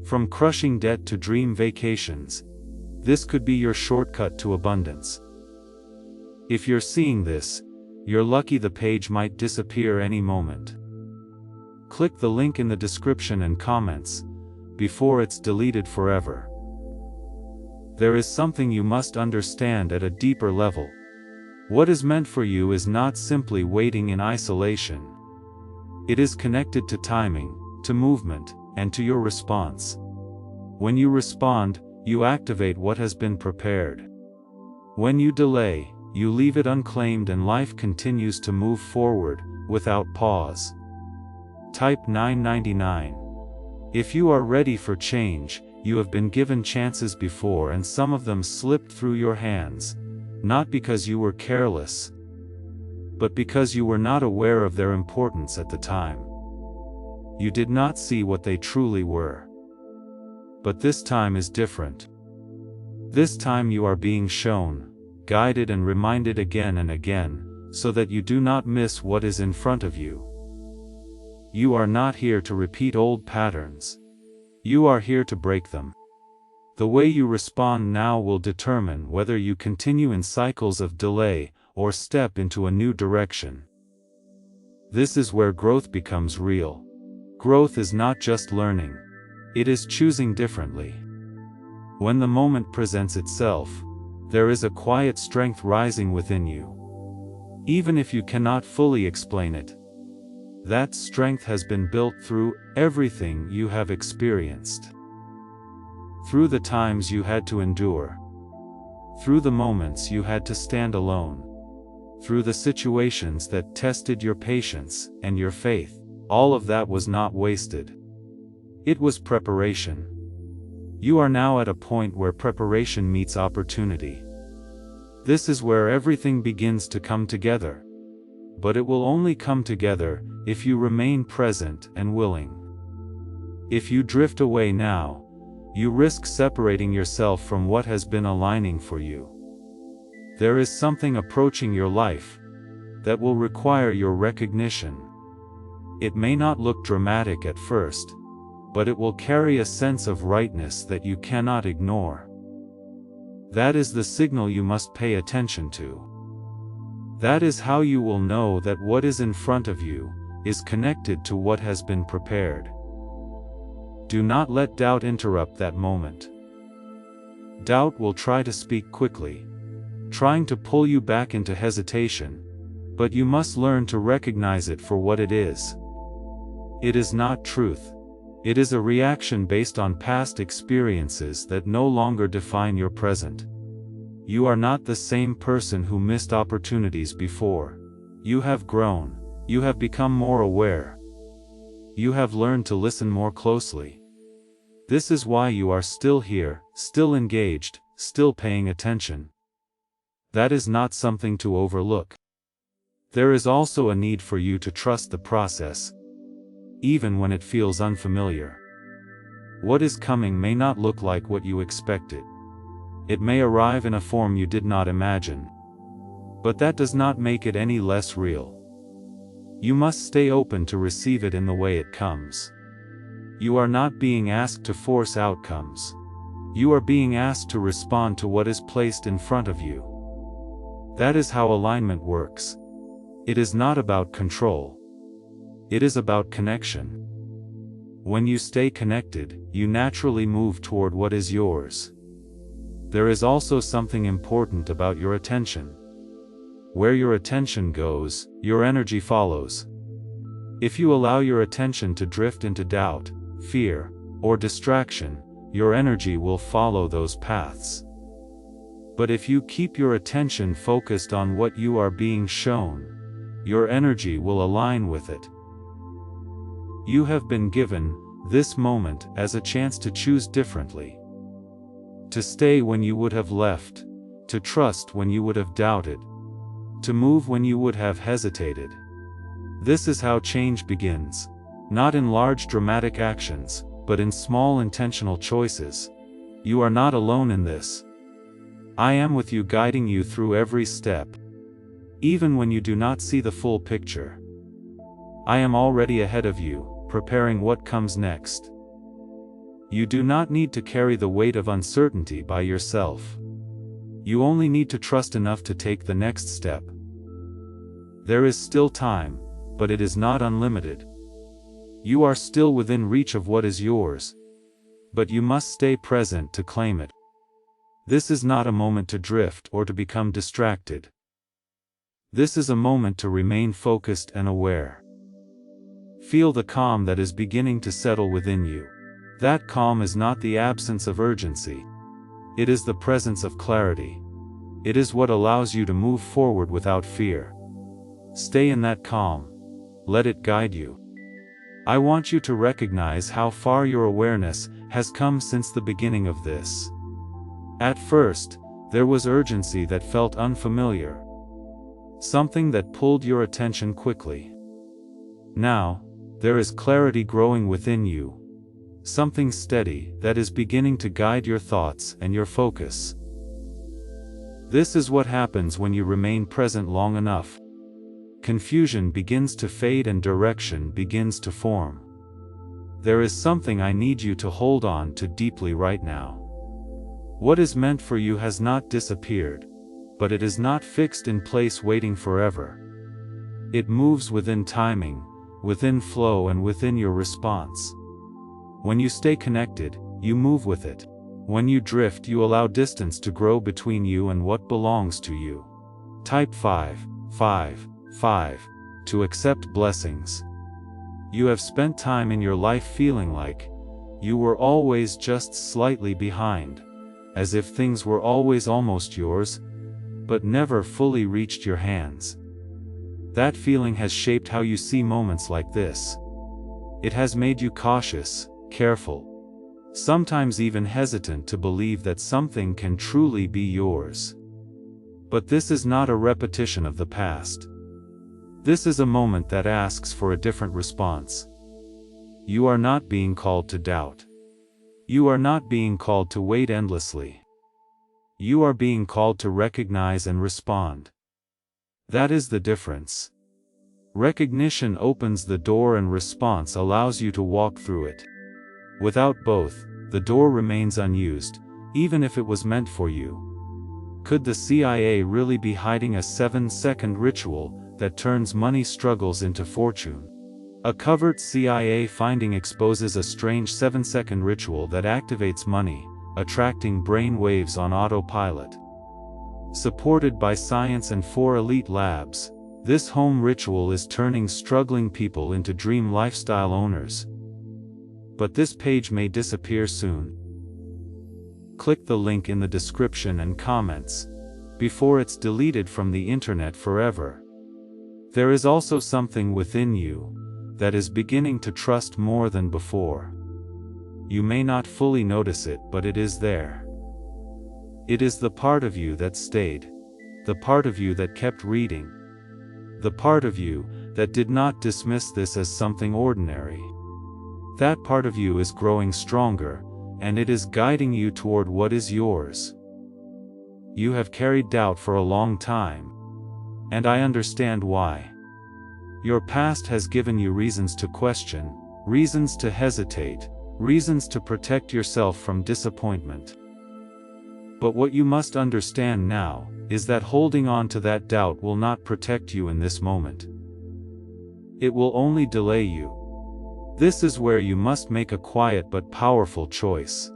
From crushing debt to dream vacations, this could be your shortcut to abundance. If you're seeing this, you're lucky. The page might disappear any moment. Click the link in the description and comments before it's deleted forever. There is something you must understand at a deeper level. What is meant for you is not simply waiting in isolation. It is connected to timing, to movement, and to your response. When you respond, you activate what has been prepared. When you delay, you leave it unclaimed and life continues to move forward, without pause. Type 999. If you are ready for change, you have been given chances before and some of them slipped through your hands, not because you were careless, but because you were not aware of their importance at the time. You did not see what they truly were. But this time is different. This time you are being shown, guided and reminded again and again, so that you do not miss what is in front of you. You are not here to repeat old patterns. You are here to break them. The way you respond now will determine whether you continue in cycles of delay or step into a new direction. This is where growth becomes real. Growth is not just learning. It is choosing differently. When the moment presents itself, there is a quiet strength rising within you. Even if you cannot fully explain it, that strength has been built through everything you have experienced. Through the times you had to endure. Through the moments you had to stand alone. Through the situations that tested your patience and your faith. All of that was not wasted. It was preparation. You are now at a point where preparation meets opportunity. This is where everything begins to come together. But it will only come together if you remain present and willing. If you drift away now, you risk separating yourself from what has been aligning for you. There is something approaching your life that will require your recognition. It may not look dramatic at first, but it will carry a sense of rightness that you cannot ignore. That is the signal you must pay attention to. That is how you will know that what is in front of you is connected to what has been prepared. Do not let doubt interrupt that moment. Doubt will try to speak quickly, trying to pull you back into hesitation, but you must learn to recognize it for what it is. It is not truth. It is a reaction based on past experiences that no longer define your present. You are not the same person who missed opportunities before. You have grown. You have become more aware. You have learned to listen more closely. This is why you are still here, still engaged, still paying attention. That is not something to overlook. There is also a need for you to trust the process, even when it feels unfamiliar. What is coming may not look like what you expected. It may arrive in a form you did not imagine. But that does not make it any less real. You must stay open to receive it in the way it comes. You are not being asked to force outcomes. You are being asked to respond to what is placed in front of you. That is how alignment works. It is not about control. It is about connection. When you stay connected, you naturally move toward what is yours. There is also something important about your attention. Where your attention goes, your energy follows. If you allow your attention to drift into doubt, fear, or distraction, your energy will follow those paths. But if you keep your attention focused on what you are being shown, your energy will align with it. You have been given this moment as a chance to choose differently. To stay when you would have left, to trust when you would have doubted, to move when you would have hesitated. This is how change begins, not in large dramatic actions, but in small intentional choices. You are not alone in this. I am with you, guiding you through every step. Even when you do not see the full picture, I am already ahead of you, preparing what comes next. You do not need to carry the weight of uncertainty by yourself. You only need to trust enough to take the next step. There is still time, but it is not unlimited. You are still within reach of what is yours, but you must stay present to claim it. This is not a moment to drift or to become distracted. This is a moment to remain focused and aware. Feel the calm that is beginning to settle within you. That calm is not the absence of urgency. It is the presence of clarity. It is what allows you to move forward without fear. Stay in that calm. Let it guide you. I want you to recognize how far your awareness has come since the beginning of this. At first, there was urgency that felt unfamiliar. Something that pulled your attention quickly. Now, there is clarity growing within you. Something steady that is beginning to guide your thoughts and your focus. This is what happens when you remain present long enough. Confusion begins to fade and direction begins to form. There is something I need you to hold on to deeply right now. What is meant for you has not disappeared, but it is not fixed in place waiting forever. It moves within timing, within flow, and within your response. When you stay connected, you move with it. When you drift, you allow distance to grow between you and what belongs to you. Type 5, 5, 5. To accept blessings. You have spent time in your life feeling like you were always just slightly behind, as if things were always almost yours, but never fully reached your hands. That feeling has shaped how you see moments like this. It has made you cautious, careful, sometimes even hesitant to believe that something can truly be yours. But this is not a repetition of the past. This is a moment that asks for a different response. You are not being called to doubt. You are not being called to wait endlessly. You are being called to recognize and respond. That is the difference. Recognition opens the door and response allows you to walk through it. Without both, the door remains unused, even if it was meant for you. Could the CIA really be hiding a 7-second ritual that turns money struggles into fortune? A covert CIA finding exposes a strange 7-second ritual that activates money, attracting brain waves on autopilot. Supported by science and 4 elite labs, this home ritual is turning struggling people into dream lifestyle owners. But this page may disappear soon. Click the link in the description and comments before it's deleted from the internet forever. There is also something within you that is beginning to trust more than before. You may not fully notice it, but it is there. It is the part of you that stayed, the part of you that kept reading, the part of you that did not dismiss this as something ordinary. That part of you is growing stronger, and it is guiding you toward what is yours. You have carried doubt for a long time, and I understand why. Your past has given you reasons to question, reasons to hesitate, reasons to protect yourself from disappointment. But what you must understand now is that holding on to that doubt will not protect you in this moment. It will only delay you. This is where you must make a quiet but powerful choice.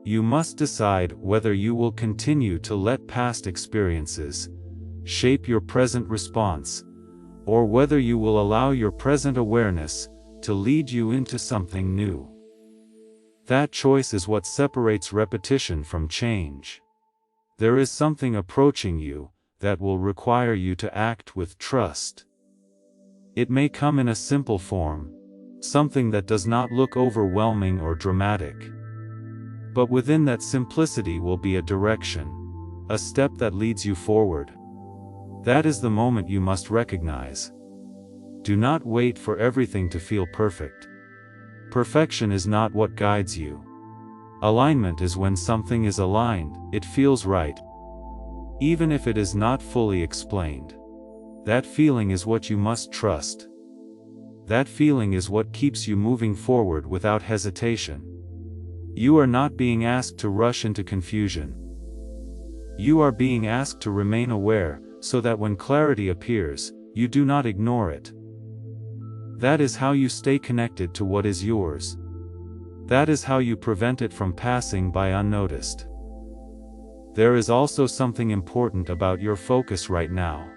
You must decide whether you will continue to let past experiences shape your present response, or whether you will allow your present awareness to lead you into something new. That choice is what separates repetition from change. There is something approaching you that will require you to act with trust. It may come in a simple form, something that does not look overwhelming or dramatic. But within that simplicity will be a direction, a step that leads you forward. That is the moment you must recognize. Do not wait for everything to feel perfect. Perfection is not what guides you. Alignment is when something is aligned, it feels right. Even if it is not fully explained. That feeling is what you must trust. That feeling is what keeps you moving forward without hesitation. You are not being asked to rush into confusion. You are being asked to remain aware, so that when clarity appears, you do not ignore it. That is how you stay connected to what is yours. That is how you prevent it from passing by unnoticed. There is also something important about your focus right now.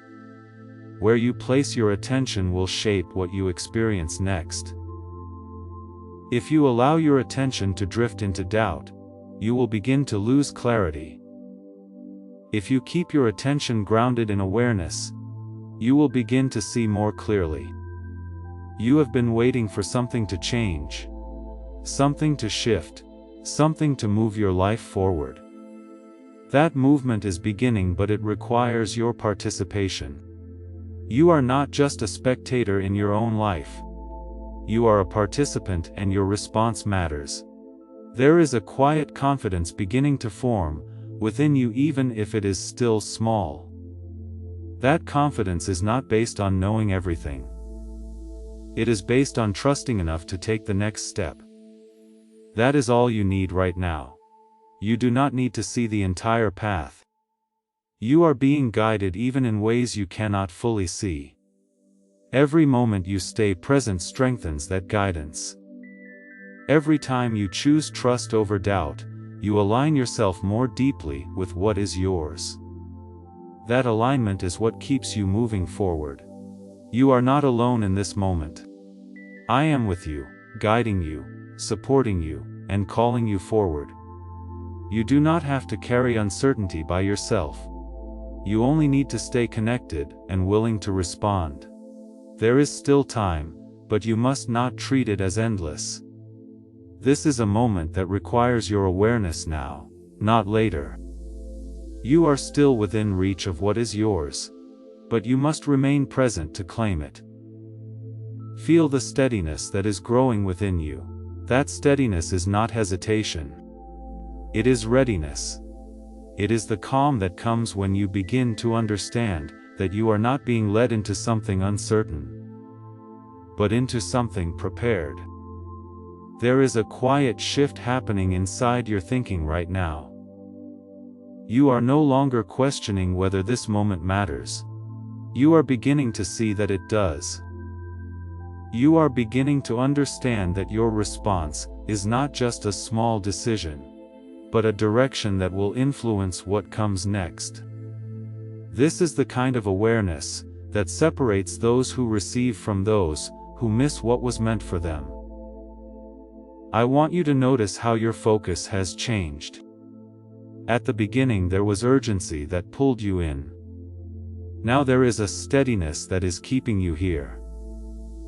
Where you place your attention will shape what you experience next. If you allow your attention to drift into doubt, you will begin to lose clarity. If you keep your attention grounded in awareness, you will begin to see more clearly. You have been waiting for something to change, something to shift, something to move your life forward. That movement is beginning, but it requires your participation. You are not just a spectator in your own life. You are a participant, and your response matters. There is a quiet confidence beginning to form within you, even if it is still small. That confidence is not based on knowing everything. It is based on trusting enough to take the next step. That is all you need right now. You do not need to see the entire path. You are being guided even in ways you cannot fully see. Every moment you stay present strengthens that guidance. Every time you choose trust over doubt, you align yourself more deeply with what is yours. That alignment is what keeps you moving forward. You are not alone in this moment. I am with you, guiding you, supporting you, and calling you forward. You do not have to carry uncertainty by yourself. You only need to stay connected and willing to respond. There is still time, but you must not treat it as endless. This is a moment that requires your awareness now, not later. You are still within reach of what is yours, but you must remain present to claim it. Feel the steadiness that is growing within you. That steadiness is not hesitation. It is readiness. It is the calm that comes when you begin to understand that you are not being led into something uncertain, but into something prepared. There is a quiet shift happening inside your thinking right now. You are no longer questioning whether this moment matters. You are beginning to see that it does. You are beginning to understand that your response is not just a small decision, but a direction that will influence what comes next. This is the kind of awareness that separates those who receive from those who miss what was meant for them. I want you to notice how your focus has changed. At the beginning there was urgency that pulled you in. Now there is a steadiness that is keeping you here.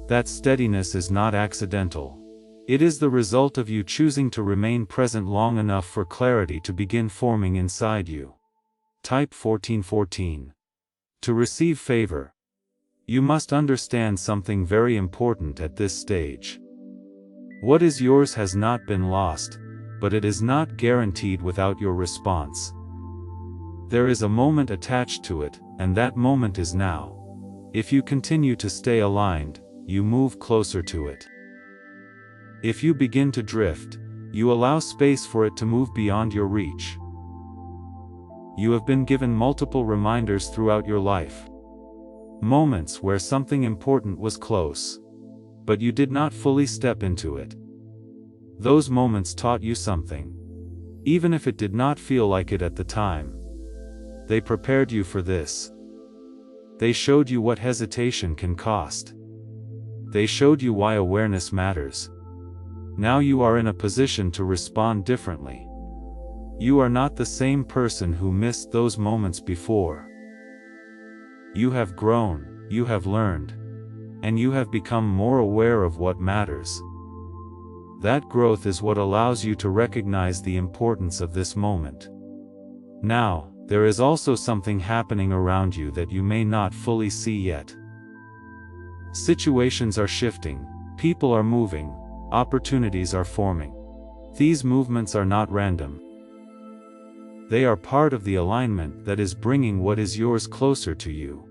That steadiness is not accidental. It is the result of you choosing to remain present long enough for clarity to begin forming inside you. Type 1414. To receive favor, you must understand something very important at this stage. What is yours has not been lost, but it is not guaranteed without your response. There is a moment attached to it, and that moment is now. If you continue to stay aligned, you move closer to it. If you begin to drift, you allow space for it to move beyond your reach. You have been given multiple reminders throughout your life. Moments where something important was close, but you did not fully step into it. Those moments taught you something, even if it did not feel like it at the time. They prepared you for this. They showed you what hesitation can cost. They showed you why awareness matters. Now you are in a position to respond differently. You are not the same person who missed those moments before. You have grown, you have learned, and you have become more aware of what matters. That growth is what allows you to recognize the importance of this moment. Now, there is also something happening around you that you may not fully see yet. Situations are shifting, people are moving, opportunities are forming. These movements are not random. They are part of the alignment that is bringing what is yours closer to you.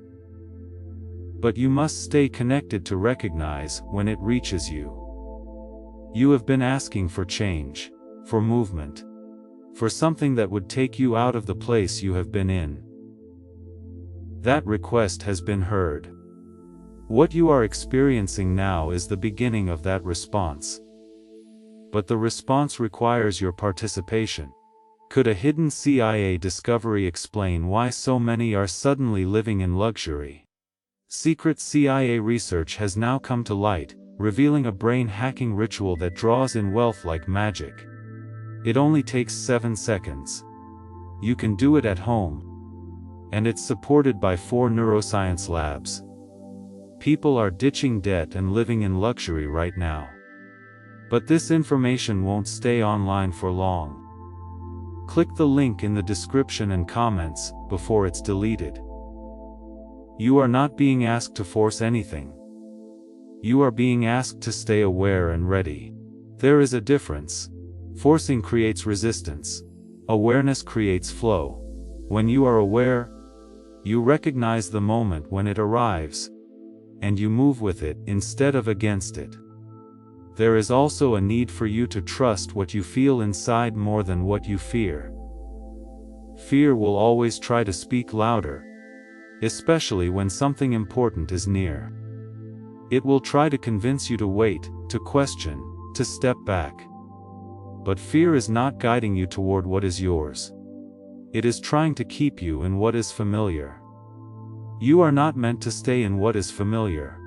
But you must stay connected to recognize when it reaches you. You have been asking for change, for movement, for something that would take you out of the place you have been in. That request has been heard. What you are experiencing now is the beginning of that response. But the response requires your participation. Could a hidden CIA discovery explain why so many are suddenly living in luxury? Secret CIA research has now come to light, revealing a brain-hacking ritual that draws in wealth like magic. It only takes 7 seconds. You can do it at home. And it's supported by 4 neuroscience labs. People are ditching debt and living in luxury right now. But this information won't stay online for long. Click the link in the description and comments before it's deleted. You are not being asked to force anything. You are being asked to stay aware and ready. There is a difference. Forcing creates resistance. Awareness creates flow. When you are aware, you recognize the moment when it arrives, and you move with it instead of against it. There is also a need for you to trust what you feel inside more than what you fear. Fear will always try to speak louder, especially when something important is near. It will try to convince you to wait, to question, to step back. But fear is not guiding you toward what is yours. It is trying to keep you in what is familiar. You are not meant to stay in what is familiar.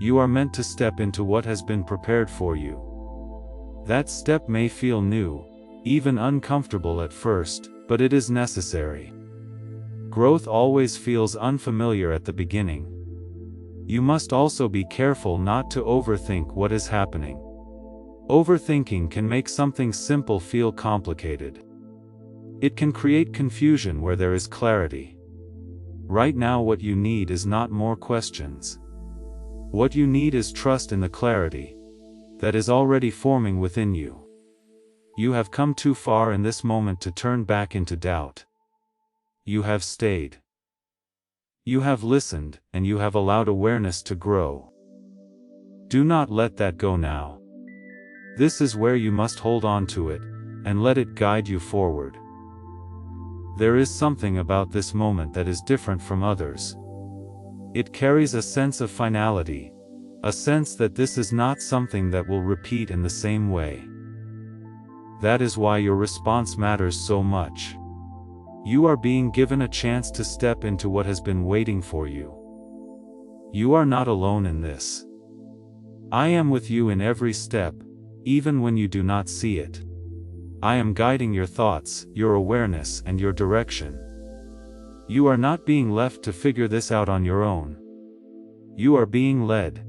You are meant to step into what has been prepared for you. That step may feel new, even uncomfortable at first, but it is necessary. Growth always feels unfamiliar at the beginning. You must also be careful not to overthink what is happening. Overthinking can make something simple feel complicated. It can create confusion where there is clarity. Right now, what you need is not more questions. What you need is trust in the clarity that is already forming within you. You have come too far in this moment to turn back into doubt. You have stayed. You have listened, and you have allowed awareness to grow. Do not let that go now. This is where you must hold on to it, and let it guide you forward. There is something about this moment that is different from others. It carries a sense of finality, a sense that this is not something that will repeat in the same way. That is why your response matters so much. You are being given a chance to step into what has been waiting for you. You are not alone in this. I am with you in every step, even when you do not see it. I am guiding your thoughts, your awareness, and your direction. You are not being left to figure this out on your own. You are being led.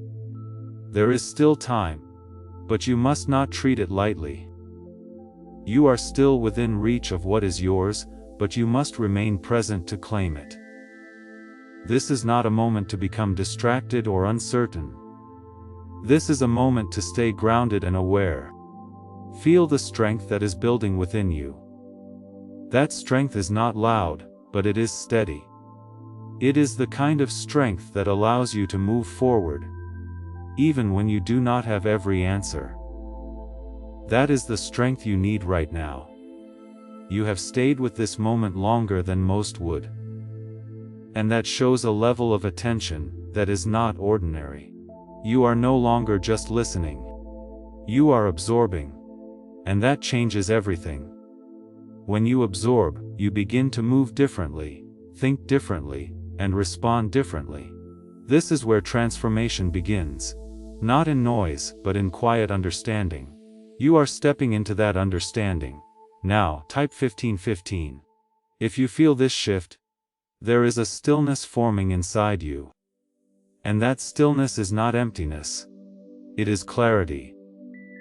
There is still time, but you must not treat it lightly. You are still within reach of what is yours, but you must remain present to claim it. This is not a moment to become distracted or uncertain. This is a moment to stay grounded and aware. Feel the strength that is building within you. That strength is not loud, but it is steady. It is the kind of strength that allows you to move forward, even when you do not have every answer. That is the strength you need right now. You have stayed with this moment longer than most would. And that shows a level of attention that is not ordinary. You are no longer just listening. You are absorbing. And that changes everything. When you absorb, you begin to move differently, think differently, and respond differently. This is where transformation begins. Not in noise, but in quiet understanding. You are stepping into that understanding. Now, type 1515. If you feel this shift, there is a stillness forming inside you. And that stillness is not emptiness. It is clarity.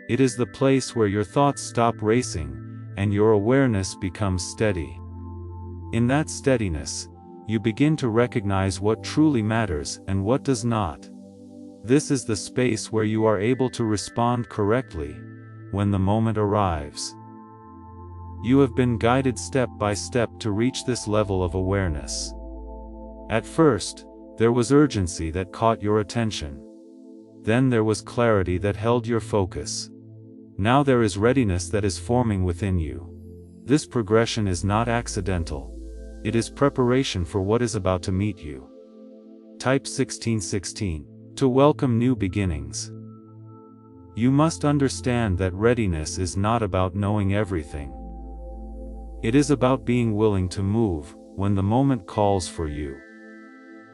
It is the place where your thoughts stop racing, and your awareness becomes steady. In that steadiness, you begin to recognize what truly matters and what does not. This is the space where you are able to respond correctly, when the moment arrives. You have been guided step by step to reach this level of awareness. At first, there was urgency that caught your attention. Then there was clarity that held your focus. Now there is readiness that is forming within you. This progression is not accidental. It is preparation for what is about to meet you. Type 1616. To welcome new beginnings. You must understand that readiness is not about knowing everything. It is about being willing to move when the moment calls for you.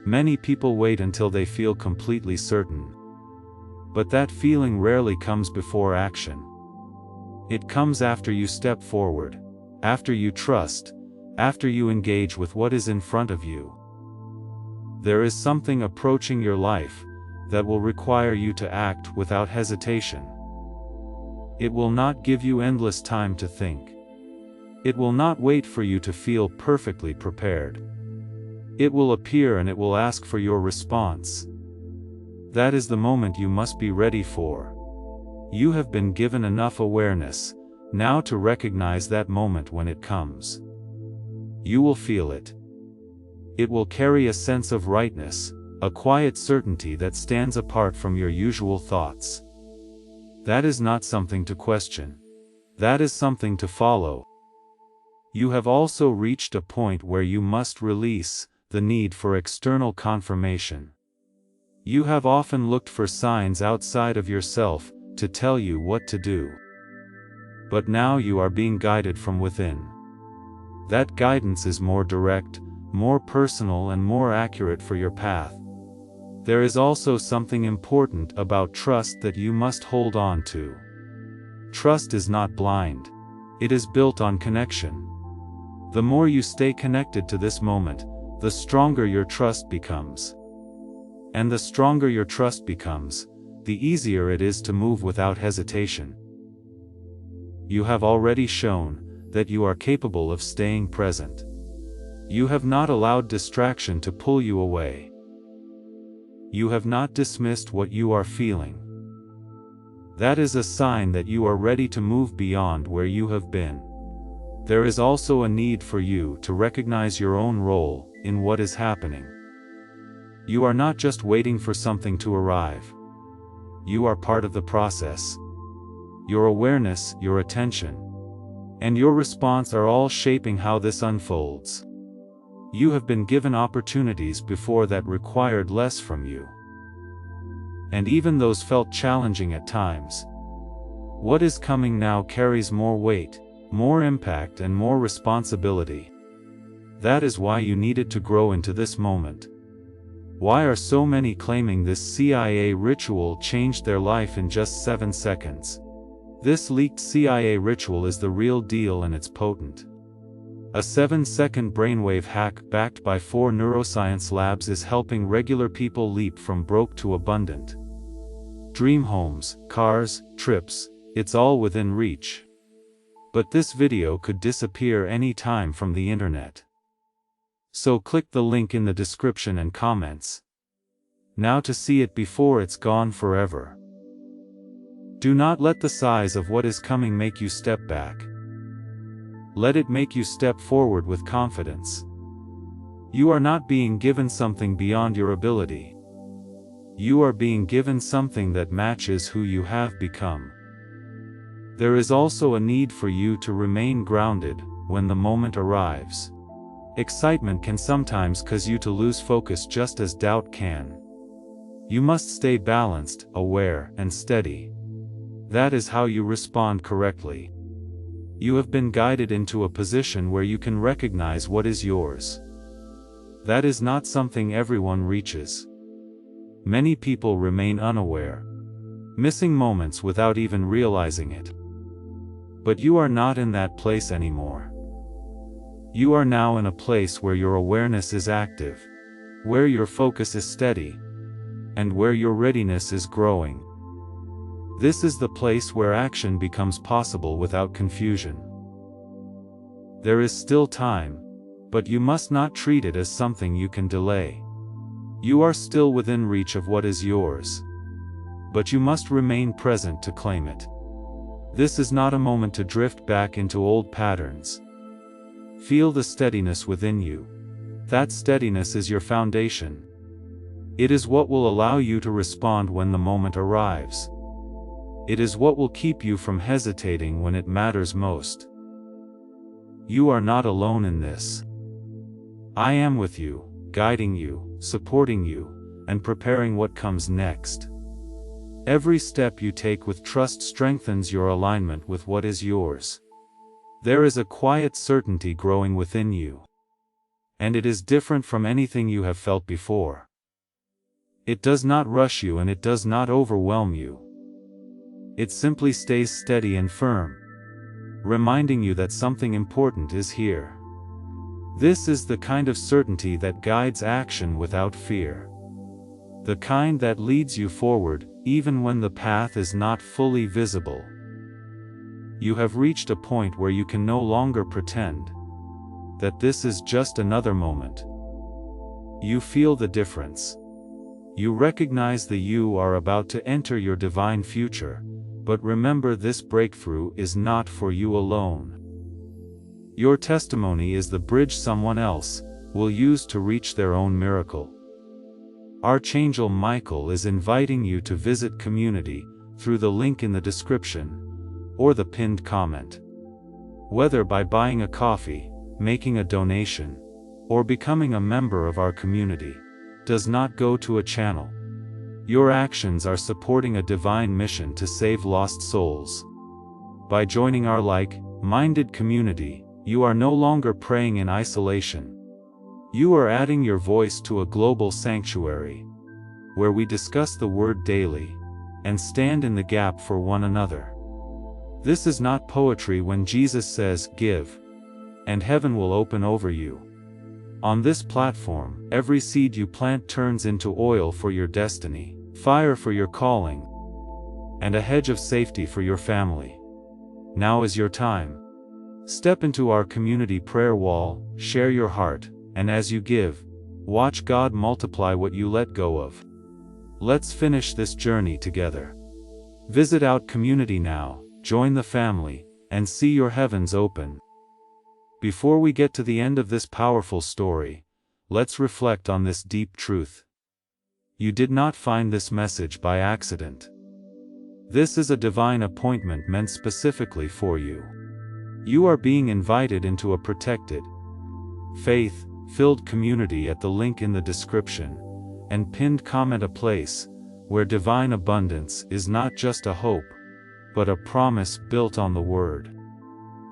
Many people wait until they feel completely certain. But that feeling rarely comes before action. It comes after you step forward, after you trust, after you engage with what is in front of you. There is something approaching your life that will require you to act without hesitation. It will not give you endless time to think. It will not wait for you to feel perfectly prepared. It will appear and it will ask for your response. That is the moment you must be ready for. You have been given enough awareness, now to recognize that moment when it comes. You will feel it. It will carry a sense of rightness, a quiet certainty that stands apart from your usual thoughts. That is not something to question. That is something to follow. You have also reached a point where you must release the need for external confirmation. You have often looked for signs outside of yourself to tell you what to do. But now you are being guided from within. That guidance is more direct, more personal and more accurate for your path. There is also something important about trust that you must hold on to. Trust is not blind. It is built on connection. The more you stay connected to this moment, the stronger your trust becomes. And the stronger your trust becomes, the easier it is to move without hesitation. You have already shown that you are capable of staying present. You have not allowed distraction to pull you away. You have not dismissed what you are feeling. That is a sign that you are ready to move beyond where you have been. There is also a need for you to recognize your own role in what is happening. You are not just waiting for something to arrive. You are part of the process. Your awareness, your attention, and your response are all shaping how this unfolds. You have been given opportunities before that required less from you. And even those felt challenging at times. What is coming now carries more weight, more impact and more responsibility. That is why you needed to grow into this moment. Why are so many claiming this CIA ritual changed their life in just 7 seconds? This leaked CIA ritual is the real deal and it's potent. A 7-second brainwave hack backed by 4 neuroscience labs is helping regular people leap from broke to abundant. Dream homes, cars, trips, it's all within reach. But this video could disappear any time from the internet. So click the link in the description and comments. Now to see it before it's gone forever. Do not let the size of what is coming make you step back. Let it make you step forward with confidence. You are not being given something beyond your ability. You are being given something that matches who you have become. There is also a need for you to remain grounded when the moment arrives. Excitement can sometimes cause you to lose focus just as doubt can. You must stay balanced, aware, and steady. That is how you respond correctly. You have been guided into a position where you can recognize what is yours. That is not something everyone reaches. Many people remain unaware, missing moments without even realizing it. But you are not in that place anymore. You are now in a place where your awareness is active, where your focus is steady, and where your readiness is growing. This is the place where action becomes possible without confusion. There is still time, but you must not treat it as something you can delay. You are still within reach of what is yours, but you must remain present to claim it. This is not a moment to drift back into old patterns. Feel the steadiness within you. That steadiness is your foundation. It is what will allow you to respond when the moment arrives. It is what will keep you from hesitating when it matters most. You are not alone in this. I am with you, guiding you, supporting you, and preparing what comes next. Every step you take with trust strengthens your alignment with what is yours. There is a quiet certainty growing within you, and it is different from anything you have felt before. It does not rush you and it does not overwhelm you. It simply stays steady and firm, reminding you that something important is here. This is the kind of certainty that guides action without fear. The kind that leads you forward, even when the path is not fully visible. You have reached a point where you can no longer pretend that this is just another moment. You feel the difference. You recognize that you are about to enter your divine future, but remember, this breakthrough is not for you alone. Your testimony is the bridge someone else will use to reach their own miracle. Archangel Michael is inviting you to visit Community through the link in the description or the pinned comment. Whether by buying a coffee, making a donation, or becoming a member of our community, does not go to a channel. Your actions are supporting a divine mission to save lost souls. By joining our like-minded community, you are no longer praying in isolation. You are adding your voice to a global sanctuary, where we discuss the Word daily, and stand in the gap for one another. This is not poetry when Jesus says, "Give, and heaven will open over you." On this platform, every seed you plant turns into oil for your destiny, fire for your calling, and a hedge of safety for your family. Now is your time. Step into our community prayer wall, share your heart, and as you give, watch God multiply what you let go of. Let's finish this journey together. Visit Out Community now, join the family, and see your heavens open. Before we get to the end of this powerful story, let's reflect on this deep truth. You did not find this message by accident. This is a divine appointment meant specifically for you. You are being invited into a protected, faith-filled community at the link in the description and pinned comment, a place where divine abundance is not just a hope, but a promise built on the Word.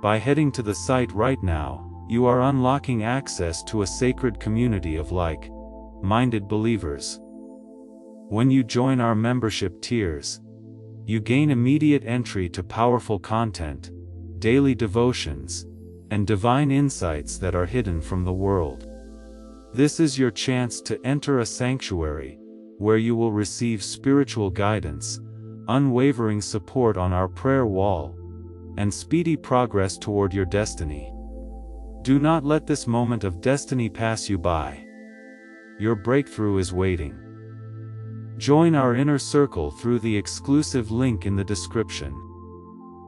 By heading to the site right now, you are unlocking access to a sacred community of like-minded believers. When you join our membership tiers, you gain immediate entry to powerful content, daily devotions, and divine insights that are hidden from the world. This is your chance to enter a sanctuary, where you will receive spiritual guidance, unwavering support on our prayer wall, and speedy progress toward your destiny. Do not let this moment of destiny pass you by. Your breakthrough is waiting. Join our inner circle through the exclusive link in the description.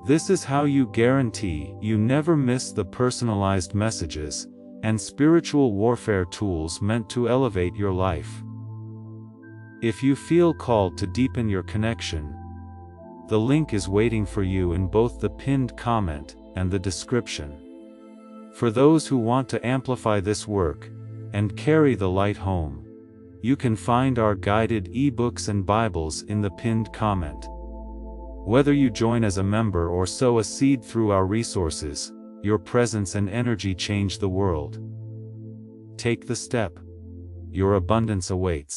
This is how you guarantee you never miss the personalized messages and spiritual warfare tools meant to elevate your life. If you feel called to deepen your connection, the link is waiting for you in both the pinned comment and the description. For those who want to amplify this work and carry the light home, you can find our guided ebooks and Bibles in the pinned comment. Whether you join as a member or sow a seed through our resources, your presence and energy change the world. Take the step. Your abundance awaits.